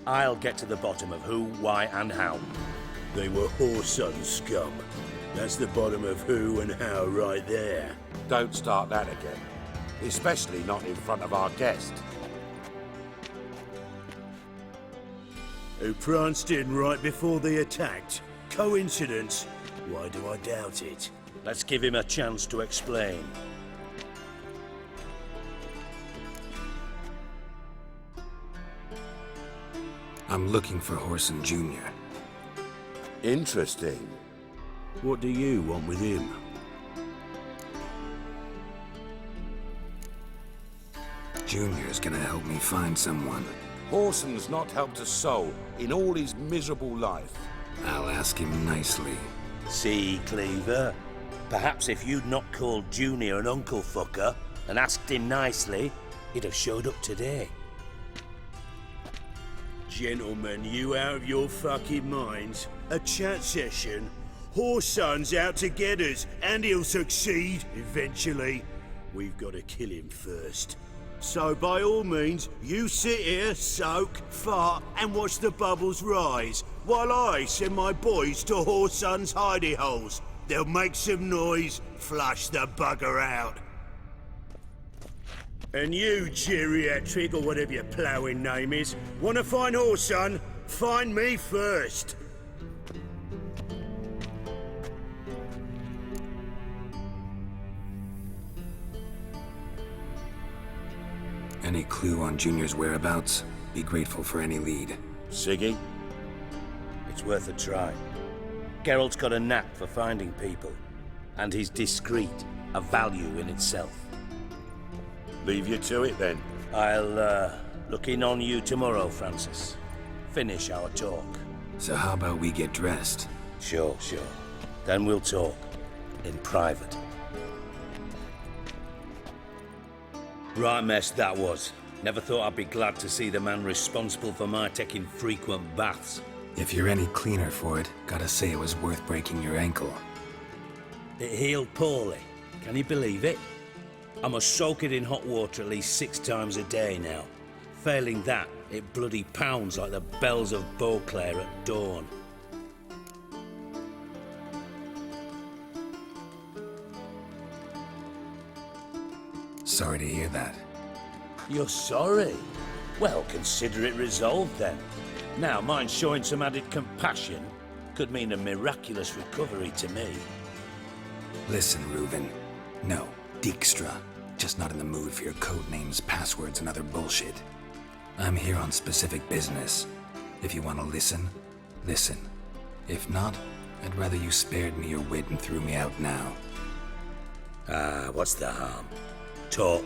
I'll get to the bottom of who, why, and how. They were whoreson scum. That's the bottom of who and how right there. Don't start that again. Especially not in front of our guest. Who pranced in right before they attacked. Coincidence? Why do I doubt it? Let's give him a chance to explain. I'm looking for Whoreson Jr. Interesting. What do you want with him? Junior's gonna help me find someone. Whoreson's not helped a soul in all his miserable life. I'll ask him nicely. See, Cleaver? Perhaps if you'd not called Junior an uncle fucker and asked him nicely, he'd have showed up today. Gentlemen, you out of your fucking minds? A chat session? Whoreson's out to get us, and he'll succeed eventually. We've got to kill him first. So by all means, you sit here, soak, fart, and watch the bubbles rise, while I send my boys to Whoreson's hidey holes. They'll make some noise, flush the bugger out. And you, geriatric, or whatever your ploughing name is, want to find Whoreson? Find me first. Any clue on Junior's whereabouts? Be grateful for any lead. Siggy? It's worth a try. Geralt's got a knack for finding people, and he's discreet, a value in itself. Leave you to it then. I'll look in on you tomorrow, Francis. Finish our talk. So how about we get dressed? Sure. Then we'll talk. In private. Right mess that was. Never thought I'd be glad to see the man responsible for my taking frequent baths. If you're any cleaner for it, gotta say it was worth breaking your ankle. It healed poorly. Can you believe it? I must soak it in hot water at least 6 times a day now. Failing that, it bloody pounds like the bells of Beauclair at dawn. Sorry to hear that. You're sorry? Well, consider it resolved then. Now, mind showing some added compassion could mean a miraculous recovery to me. Listen, Reuven. No, Dijkstra. Just not in the mood for your code names, passwords, and other bullshit. I'm here on specific business. If you want to listen, listen. If not, I'd rather you spared me your wit and threw me out now. What's the harm? Talk.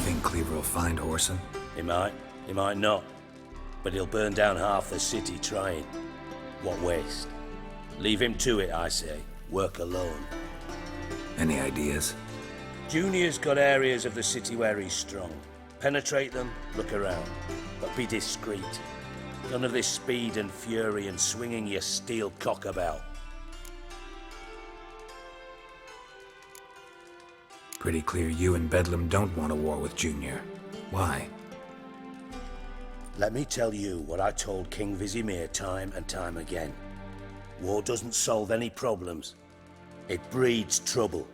Think Cleaver will find Whoreson? He might not. But he'll burn down half the city trying. What waste. Leave him to it, I say. Work alone. Any ideas? Junior's got areas of the city where he's strong. Penetrate them, look around. But be discreet. None of this speed and fury and swinging your steel cock about. Pretty clear you and Bedlam don't want a war with Junior. Why? Let me tell you what I told King Vizimir time and time again. War doesn't solve any problems. It breeds trouble.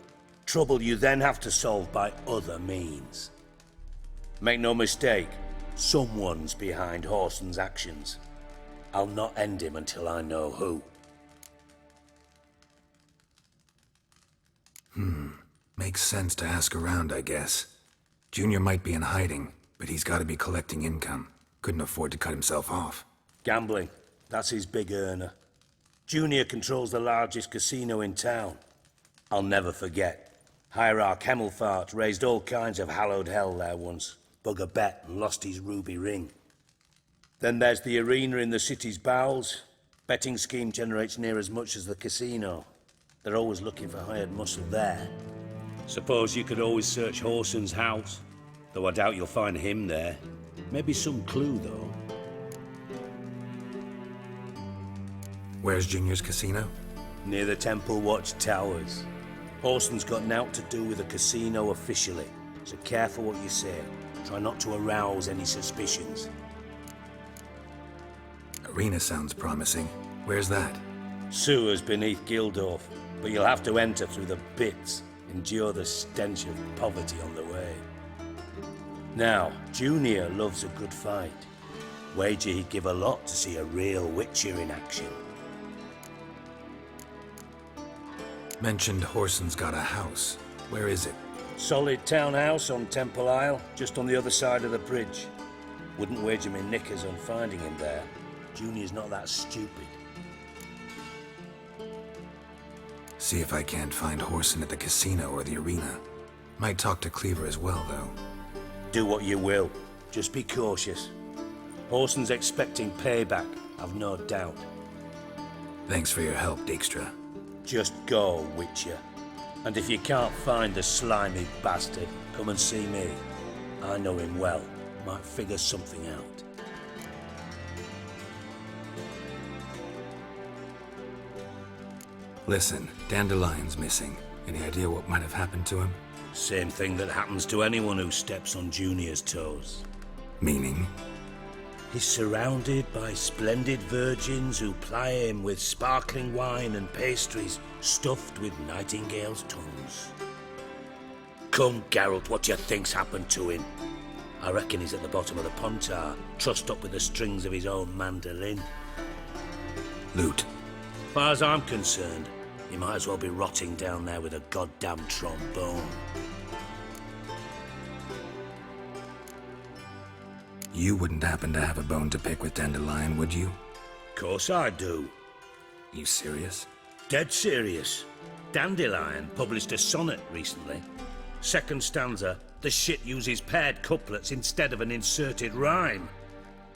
Trouble you then have to solve by other means. Make no mistake, someone's behind Whoreson's actions. I'll not end him until I know who. Makes sense to ask around, I guess. Junior might be in hiding, but he's got to be collecting income. Couldn't afford to cut himself off. Gambling, that's his big earner. Junior controls the largest casino in town. I'll never forget. Hierarch Hemmelfart raised all kinds of hallowed hell there once. Bug a bet and lost his ruby ring. Then there's the arena in the city's bowels. Betting scheme generates near as much as the casino. They're always looking for hired muscle there. Suppose you could always search Whoreson's house, though I doubt you'll find him there. Maybe some clue, though. Where's Junior's casino? Near the Temple Watch Towers. Whoreson's got naught to do with the casino officially, so careful what you say. Try not to arouse any suspicions. Arena sounds promising. Where's that? Sewers beneath Gildorf, but you'll have to enter through the bits. Endure the stench of poverty on the way. Now, Junior loves a good fight. Wager he'd give a lot to see a real Witcher in action. Mentioned Whoreson's got a house. Where is it? Solid townhouse on Temple Isle, just on the other side of the bridge. Wouldn't wager me knickers on finding him there. Junior's not that stupid. See if I can't find Whoreson at the casino or the arena. Might talk to Cleaver as well, though. Do what you will. Just be cautious. Whoreson's expecting payback, I've no doubt. Thanks for your help, Dijkstra. Just go, Witcher. And if you can't find the slimy bastard, come and see me. I know him well. Might figure something out. Listen, Dandelion's missing. Any idea what might have happened to him? Same thing that happens to anyone who steps on Junior's toes. Meaning? He's surrounded by splendid virgins who ply him with sparkling wine and pastries stuffed with nightingales' tongues. Come, Geralt, what do you think's happened to him? I reckon he's at the bottom of the Pontar, trussed up with the strings of his own mandolin. Loot. As far as I'm concerned, he might as well be rotting down there with a goddamn trombone. You wouldn't happen to have a bone to pick with Dandelion, would you? Course I do. You serious? Dead serious. Dandelion published a sonnet recently. Second stanza, the shit uses paired couplets instead of an inserted rhyme.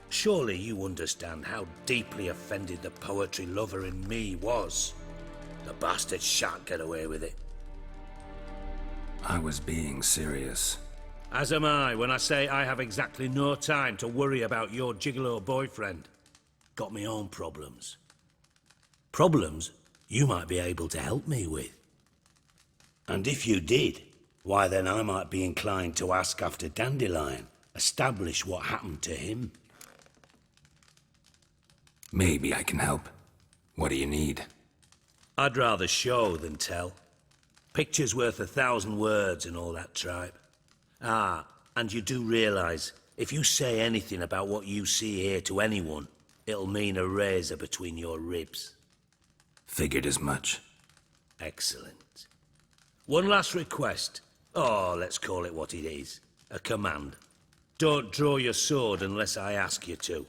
Surely you understand how deeply offended the poetry lover in me was. The bastard shan't get away with it. I was being serious. As am I when I say I have exactly no time to worry about your gigolo boyfriend. Got me own problems. Problems you might be able to help me with. And if you did, why then I might be inclined to ask after Dandelion, establish what happened to him. Maybe I can help. What do you need? I'd rather show than tell. Picture's worth 1,000 words and all that tripe. Ah, and you do realise, if you say anything about what you see here to anyone, it'll mean a razor between your ribs. Figured as much. Excellent. One last request. Oh, let's call it what it is. A command. Don't draw your sword unless I ask you to.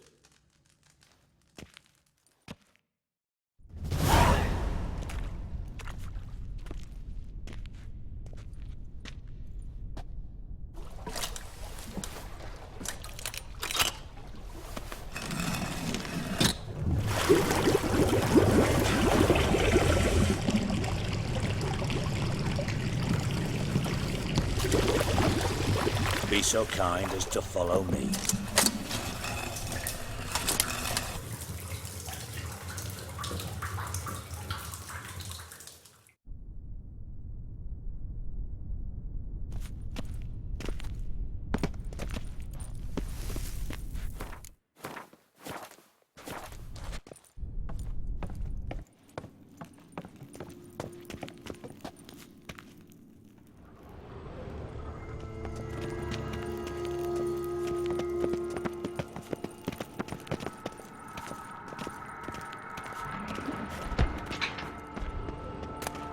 Be so kind as to follow me.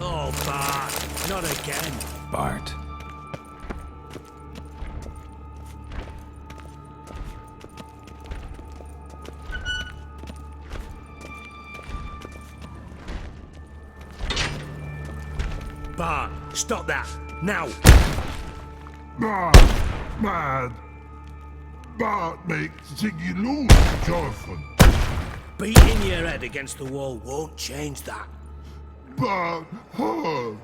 Oh, Bart, not again. Bart. Bart, stop that, now! Bart, mad. Bart makes Ziggy lose, Jonathan. Beating your head against the wall won't change that. But hard.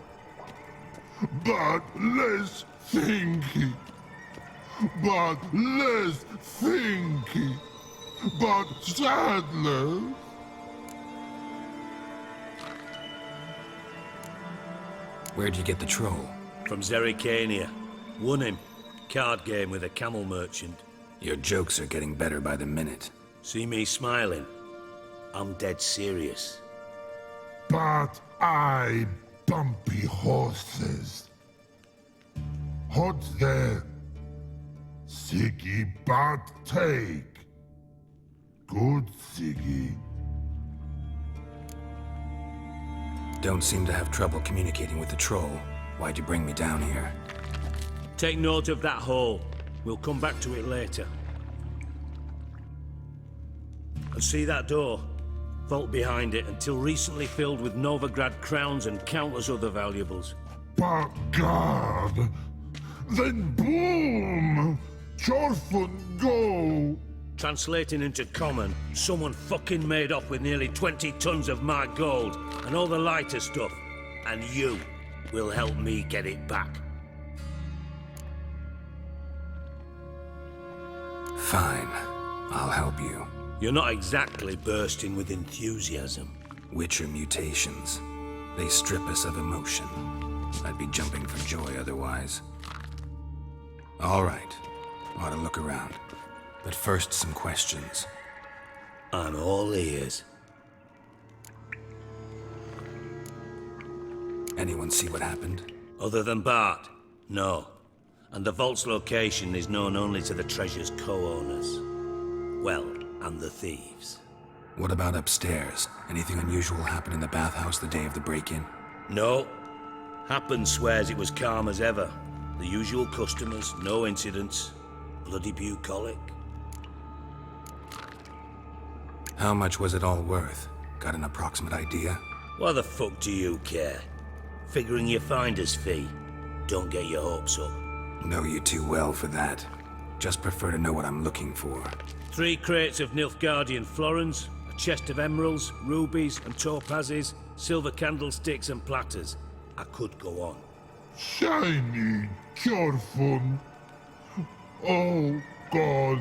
But less thinky. But less thinky. But sadness. Where'd you get the troll? From Zerrikania. Won him. Card game with a camel merchant. Your jokes are getting better by the minute. See me smiling? I'm dead serious. But I bumpy horses. Hot there. Siggy but take. Good Siggy. Don't seem to have trouble communicating with the troll. Why'd you bring me down here? Take note of that hole. We'll come back to it later. And see that door? Vault behind it, until recently filled with Novigrad crowns and countless other valuables. But God! Then boom! Chorfun go! Translating into common, someone fucking made off with nearly 20 tons of my gold and all the lighter stuff. And you will help me get it back. Fine. I'll help you. You're not exactly bursting with enthusiasm. Witcher mutations. They strip us of emotion. I'd be jumping for joy otherwise. All right. Ought to look around. But first, some questions. I'm all ears. Anyone see what happened? Other than Bart? No. And the vault's location is known only to the treasure's co-owners. Well, and the thieves. What about upstairs? Anything unusual happen in the bathhouse the day of the break-in? No. Happen swears it was calm as ever. The usual customers, no incidents. Bloody bucolic. How much was it all worth? Got an approximate idea? Why the fuck do you care? Figuring your finder's fee. Don't get your hopes up. Know you too well for that. Just prefer to know what I'm looking for. 3 crates of Nilfgaardian florins, a chest of emeralds, rubies and topazes, silver candlesticks and platters. I could go on. Shiny Chorfun. Oh, God.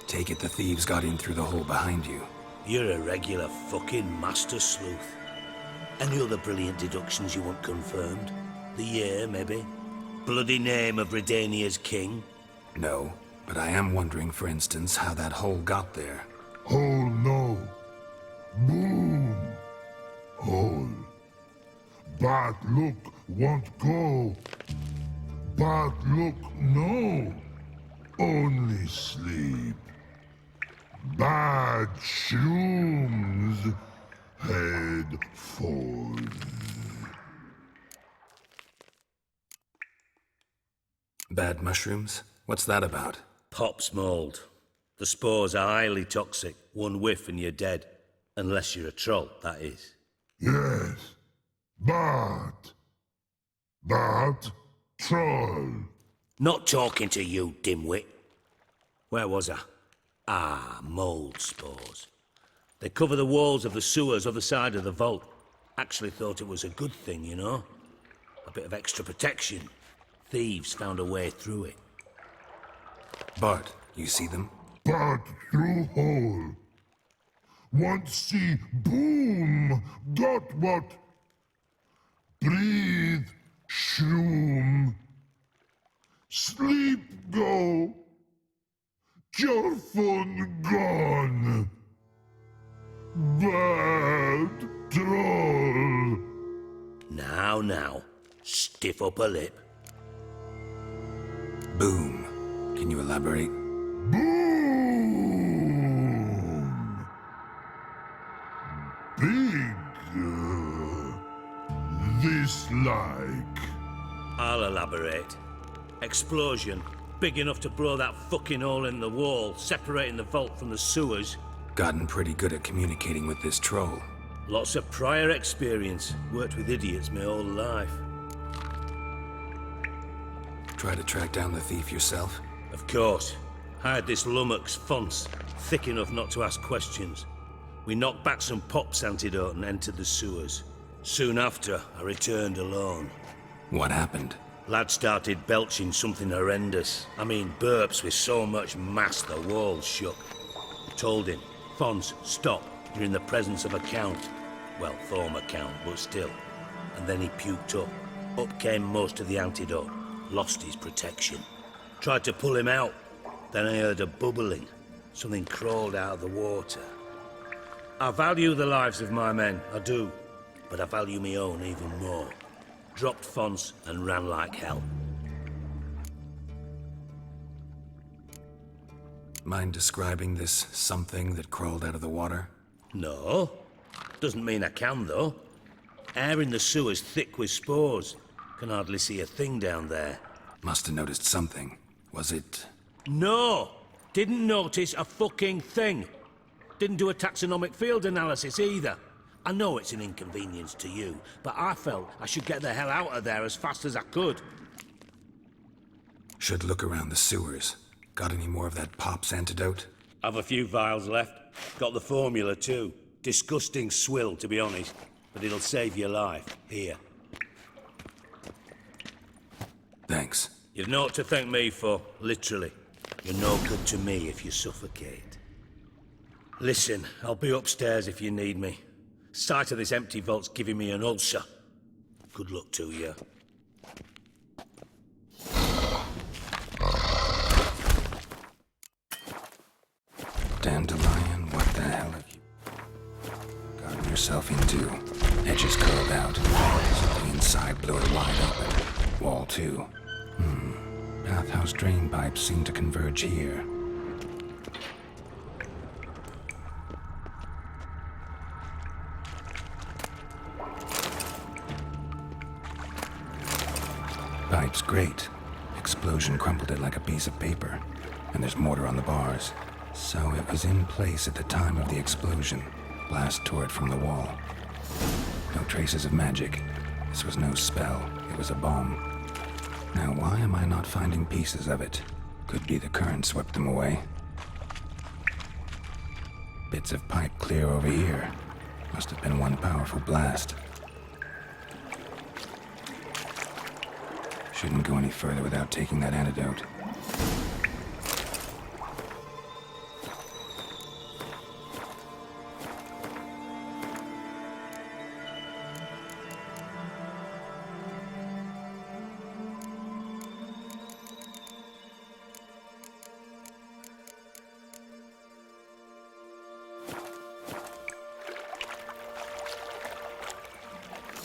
Take it the thieves got in through the hole behind you. You're a regular fucking master sleuth. Any other brilliant deductions you want confirmed? The year, maybe? Bloody name of Redania's king? No, but I am wondering, for instance, how that hole got there. Hole no. Boom. Hole. But look won't go. But look no. Only sleep. Bad shrooms. Head forth. Bad mushrooms? What's that about? Pop's mold. The spores are highly toxic. One whiff and you're dead. Unless you're a troll, that is. Yes. But troll. Not talking to you, dimwit. Where was I? Ah, mold spores. They cover the walls of the sewers other side of the vault. Actually thought it was a good thing, you know? A bit of extra protection. Thieves found a way through it. Bart, you see them? But through hole. Want see boom. Got what? Breathe. Shroom. Sleep go. Chorfun gone. Bad troll. Now. Stiff upper lip. Boom. Can you elaborate? Boom. Big. This like. I'll elaborate. Explosion. Big enough to blow that fucking hole in the wall, separating the vault from the sewers. Gotten pretty good at communicating with this troll. Lots of prior experience. Worked with idiots my whole life. Try to track down the thief yourself? Of course. Hired this lummox, Fons, thick enough not to ask questions. We knocked back some Pop's antidote and entered the sewers. Soon after, I returned alone. What happened? Lad started belching something horrendous. I mean, burps with so much mass the walls shook. Told him, Fons, stop. You're in the presence of a count. Well, former count, but still. And then he puked up. Up came most of the antidote. Lost his protection. Tried to pull him out. Then I heard a bubbling. Something crawled out of the water. I value the lives of my men, I do. But I value my own even more. Dropped Fons and ran like hell. Mind describing this something that crawled out of the water? No. Doesn't mean I can, though. Air in the sewer's thick with spores. Can hardly see a thing down there. Must have noticed something. Was it... No! Didn't notice a fucking thing. Didn't do a taxonomic field analysis either. I know it's an inconvenience to you, but I felt I should get the hell out of there as fast as I could. Should look around the sewers. Got any more of that Pop's antidote? Have a few vials left. Got the formula too. Disgusting swill, to be honest. But it'll save your life. Here. Thanks. You've naught to thank me for, literally. You're no good to me if you suffocate. Listen, I'll be upstairs if you need me. Sight of this empty vault's giving me an ulcer. Good luck to you. Dandelion, what the hell have you gotten yourself into? Edges curled out. So the inside blew it wide open. Wall too. Bathhouse drain pipes seem to converge here. Pipe's great. Explosion crumpled it like a piece of paper. And there's mortar on the bars. So it was in place at the time of the explosion. Blast tore it from the wall. No traces of magic. This was no spell. It was a bomb. Now why am I not finding pieces of it? Could be the current swept them away. Bits of pipe clear over here. Must have been one powerful blast. Shouldn't go any further without taking that antidote.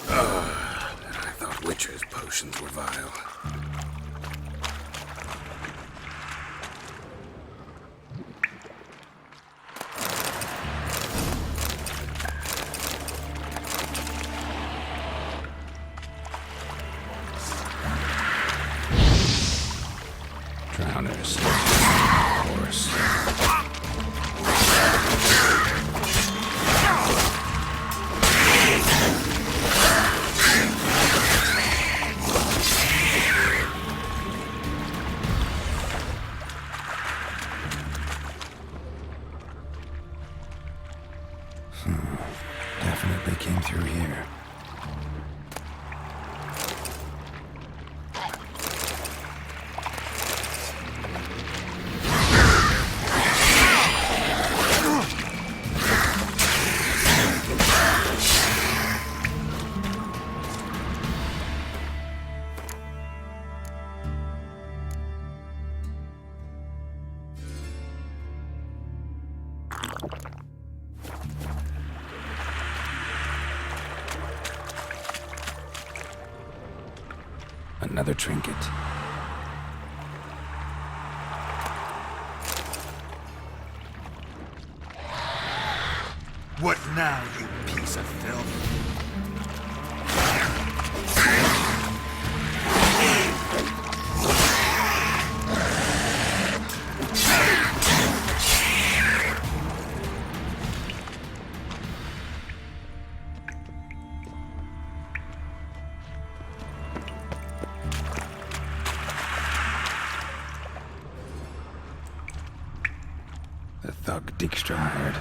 I thought Witcher's potions were vile. Drowners, of course. Definitely came through here. Another trinket. What now, you piece of filth? The thug Dijkstra hired.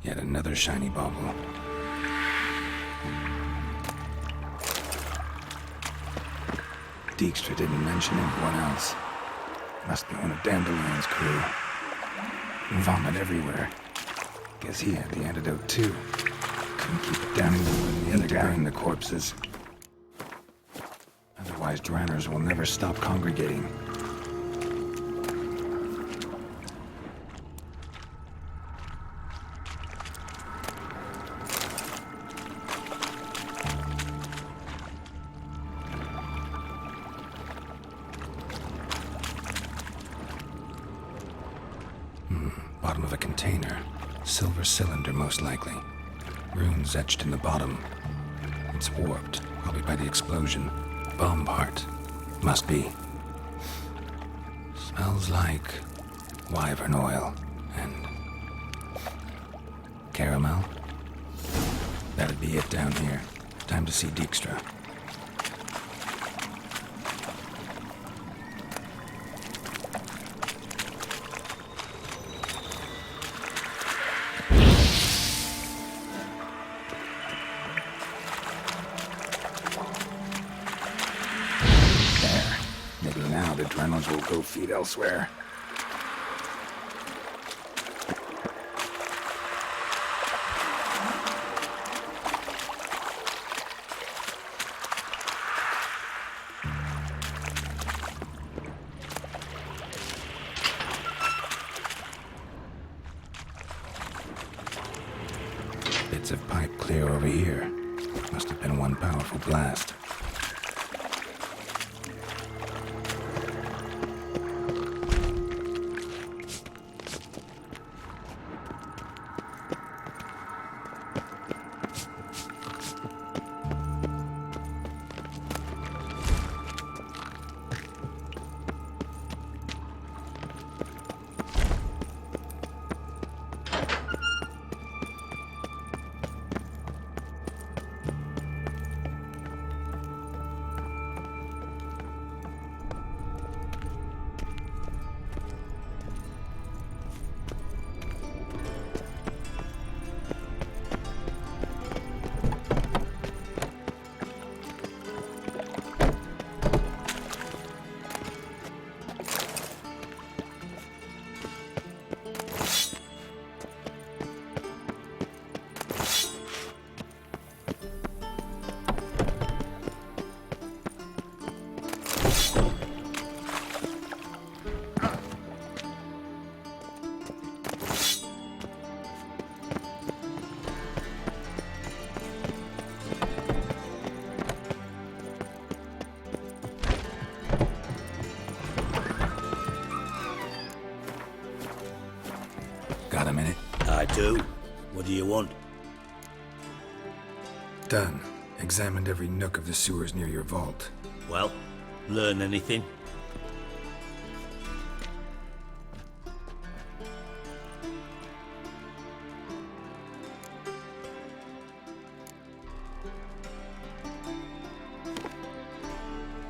Yet another shiny bauble. Dijkstra didn't mention anyone else. Must be one of Dandelion's crew. Vomit everywhere. Guess he had the antidote too. Couldn't keep it down in the other guy. Bring the corpses. Otherwise, Dranners will never stop congregating. of a container. Silver cylinder, most likely. Runes etched in the bottom. It's warped, probably by the explosion. Bomb part. Must be. Smells like wyvern oil and caramel. That'd be it down here. Time to see Dijkstra. Reynolds will go feed elsewhere. Bits of pipe clear over here. Must have been one powerful blast. Got a minute? I do. What do you want? Done. Examined every nook of the sewers near your vault. Well, learn anything?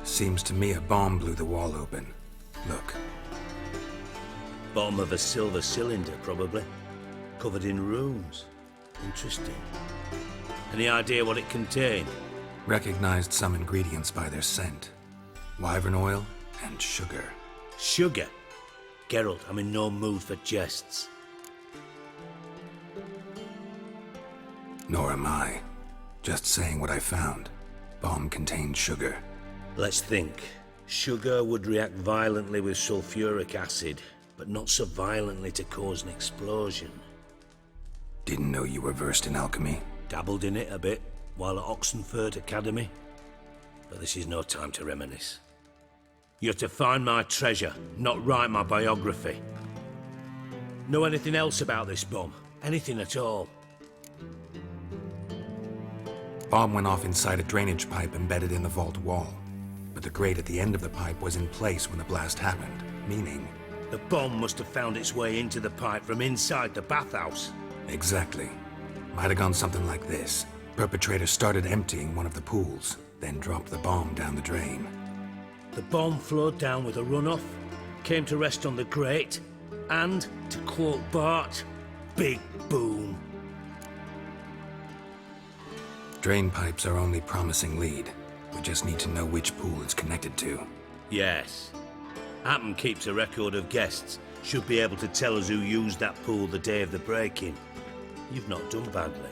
Seems to me a bomb blew the wall open. Look. Bottom of a silver cylinder, probably. Covered in runes. Interesting. Any idea what it contained? Recognized some ingredients by their scent. Wyvern oil and sugar. Sugar? Geralt, I'm in no mood for jests. Nor am I. Just saying what I found. Bomb contained sugar. Let's think. Sugar would react violently with sulfuric acid, but not so violently to cause an explosion. Didn't know you were versed in alchemy. Dabbled in it a bit while at Oxenford Academy. But this is no time to reminisce. You're to find my treasure, not write my biography. Know anything else about this bomb? Anything at all? Bomb went off inside a drainage pipe embedded in the vault wall. But the grate at the end of the pipe was in place when the blast happened, meaning... The bomb must have found its way into the pipe from inside the bathhouse. Exactly. Might have gone something like this. Perpetrator started emptying one of the pools, then dropped the bomb down the drain. The bomb flowed down with a runoff, came to rest on the grate, and, to quote Bart, big boom. Drain pipes are only promising lead. We just need to know which pool it's connected to. Yes. Hammond keeps a record of guests. Should be able to tell us who used that pool the day of the break-in. You've not done badly.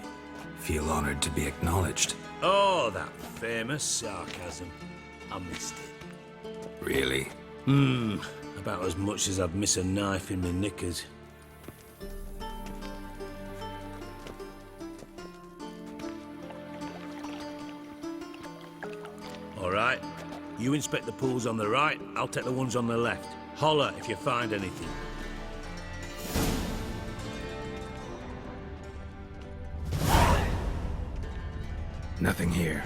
Feel honored to be acknowledged. Oh, that famous sarcasm. I missed it. Really? About as much as I'd miss a knife in my knickers. All right. You inspect the pools on the right, I'll take the ones on the left. Holler if you find anything. Nothing here.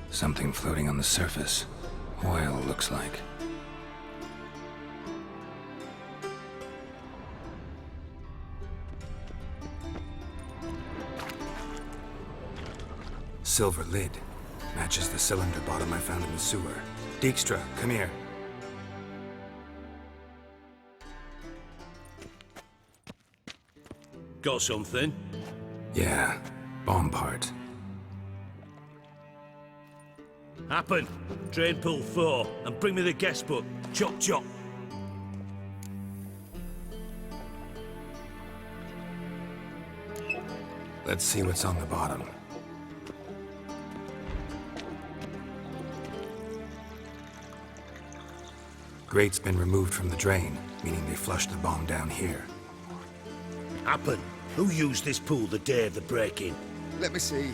Something floating on the surface. Oil, looks like. Silver lid. Matches the cylinder bottom I found in the sewer. Dijkstra, come here. Got something? Yeah, bomb part. Happen. Drain pool 4, and bring me the guest book. Chop chop. Let's see what's on the bottom. Grate's been removed from the drain, meaning they flushed the bomb down here. Happen. Who used this pool the day of the break-in? Let me see.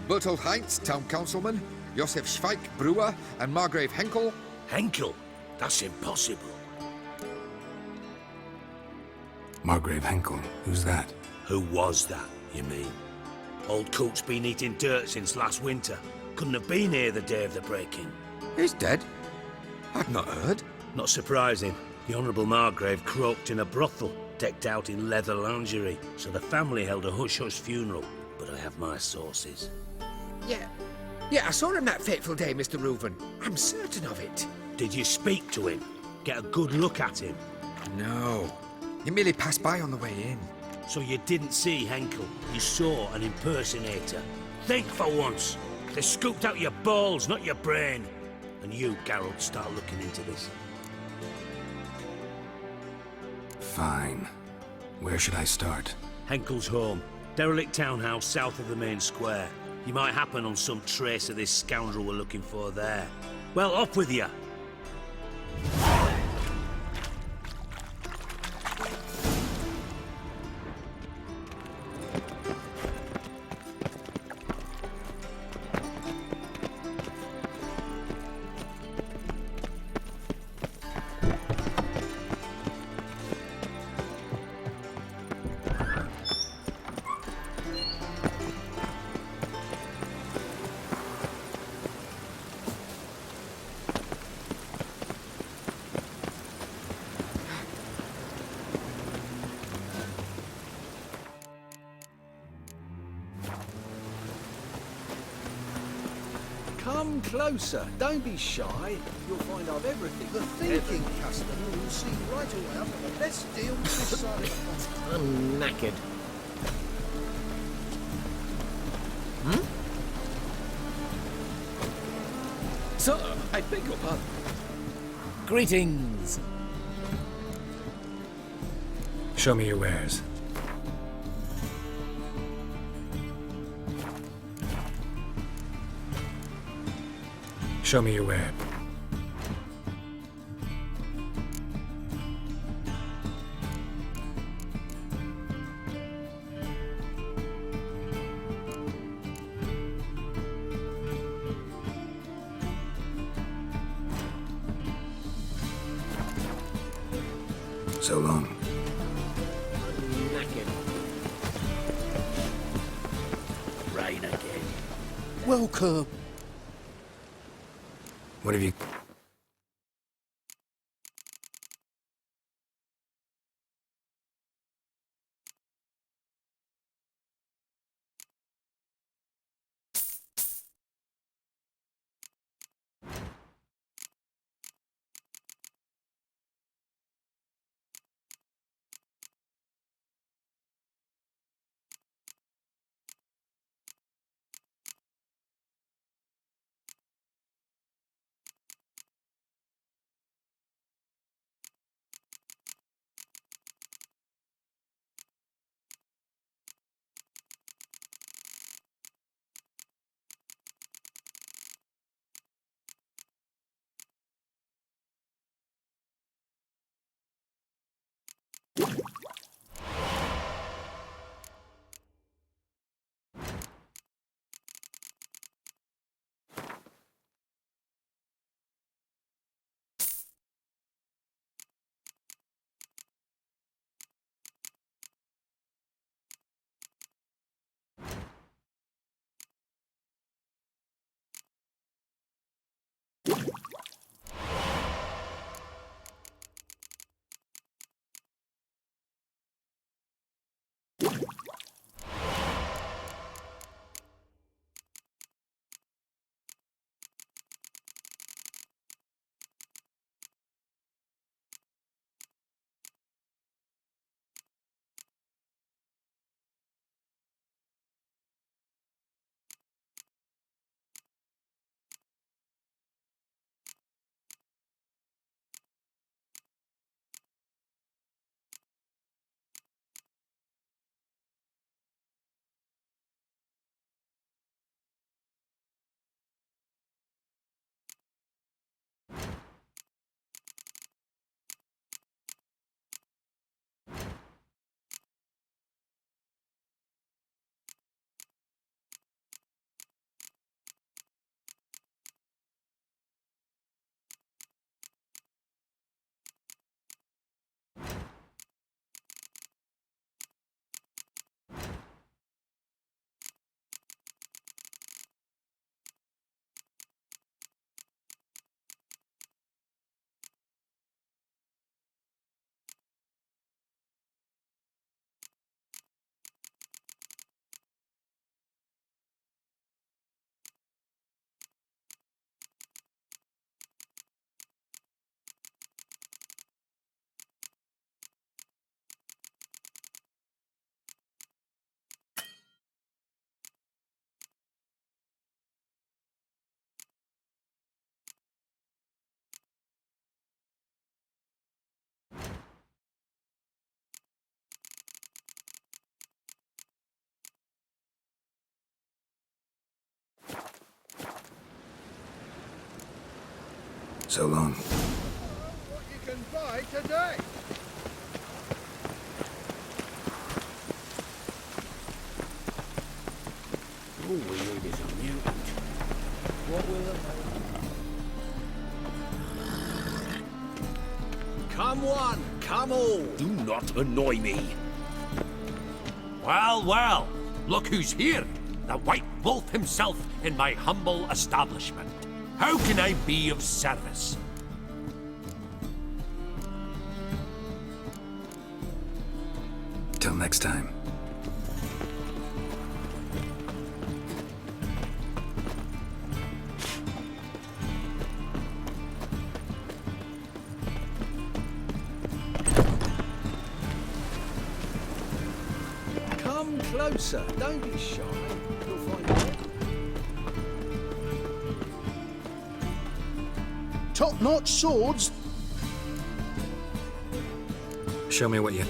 Bertolt Heinz, town councilman, Josef Schweik, brewer, and Margrave Henkel. Henkel? That's impossible. Margrave Henkel? Who's that? Who was that, you mean? Old Coot's been eating dirt since last winter. Couldn't have been here the day of the break-in. He's dead? I've not heard. Not surprising. The Honourable Margrave croaked in a brothel, decked out in leather lingerie, so the family held a hush-hush funeral. But I have my sources. Yeah, I saw him that fateful day, Mr. Reuven. I'm certain of it. Did you speak to him? Get a good look at him? No. He merely passed by on the way in. So you didn't see Henkel? You saw an impersonator? Think for once. They scooped out your balls, not your brain. And you, Geralt, start looking into this. Fine. Where should I start? Henkel's home. Derelict townhouse south of the main square. You might happen on some trace of this scoundrel we're looking for there. Well, up with you! Come closer. Don't be shy. You'll find I've everything. The thinking customer will see right away I'm the best deal this side of the I'm knackered. Sir, I beg your pardon. Greetings. Show me your wares. Show me your ware. So long. Knackered. Rain again. Welcome. What have you... So long. What you can buy today. All we need is a mutant. What will it Come one, come all. Do not annoy me. Well, well, look who's here. The White Wolf himself in my humble establishment. How can I be of service? Till next time. Come closer, don't be shy. You'll find out. Top-notch swords. Show me what you...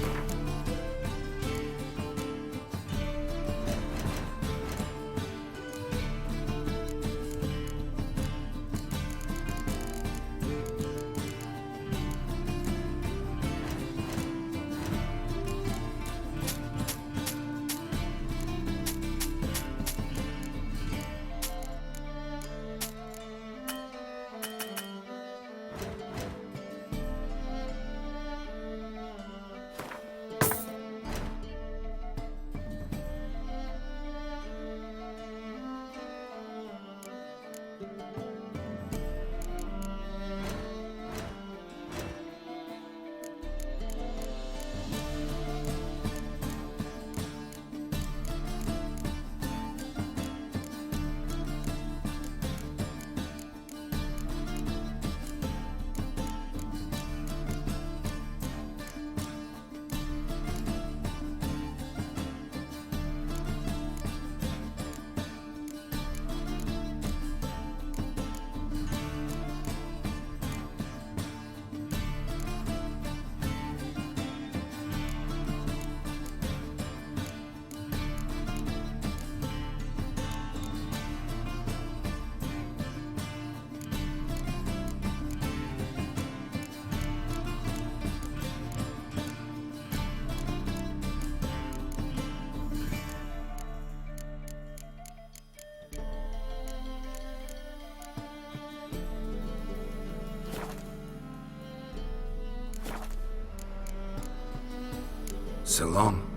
So long.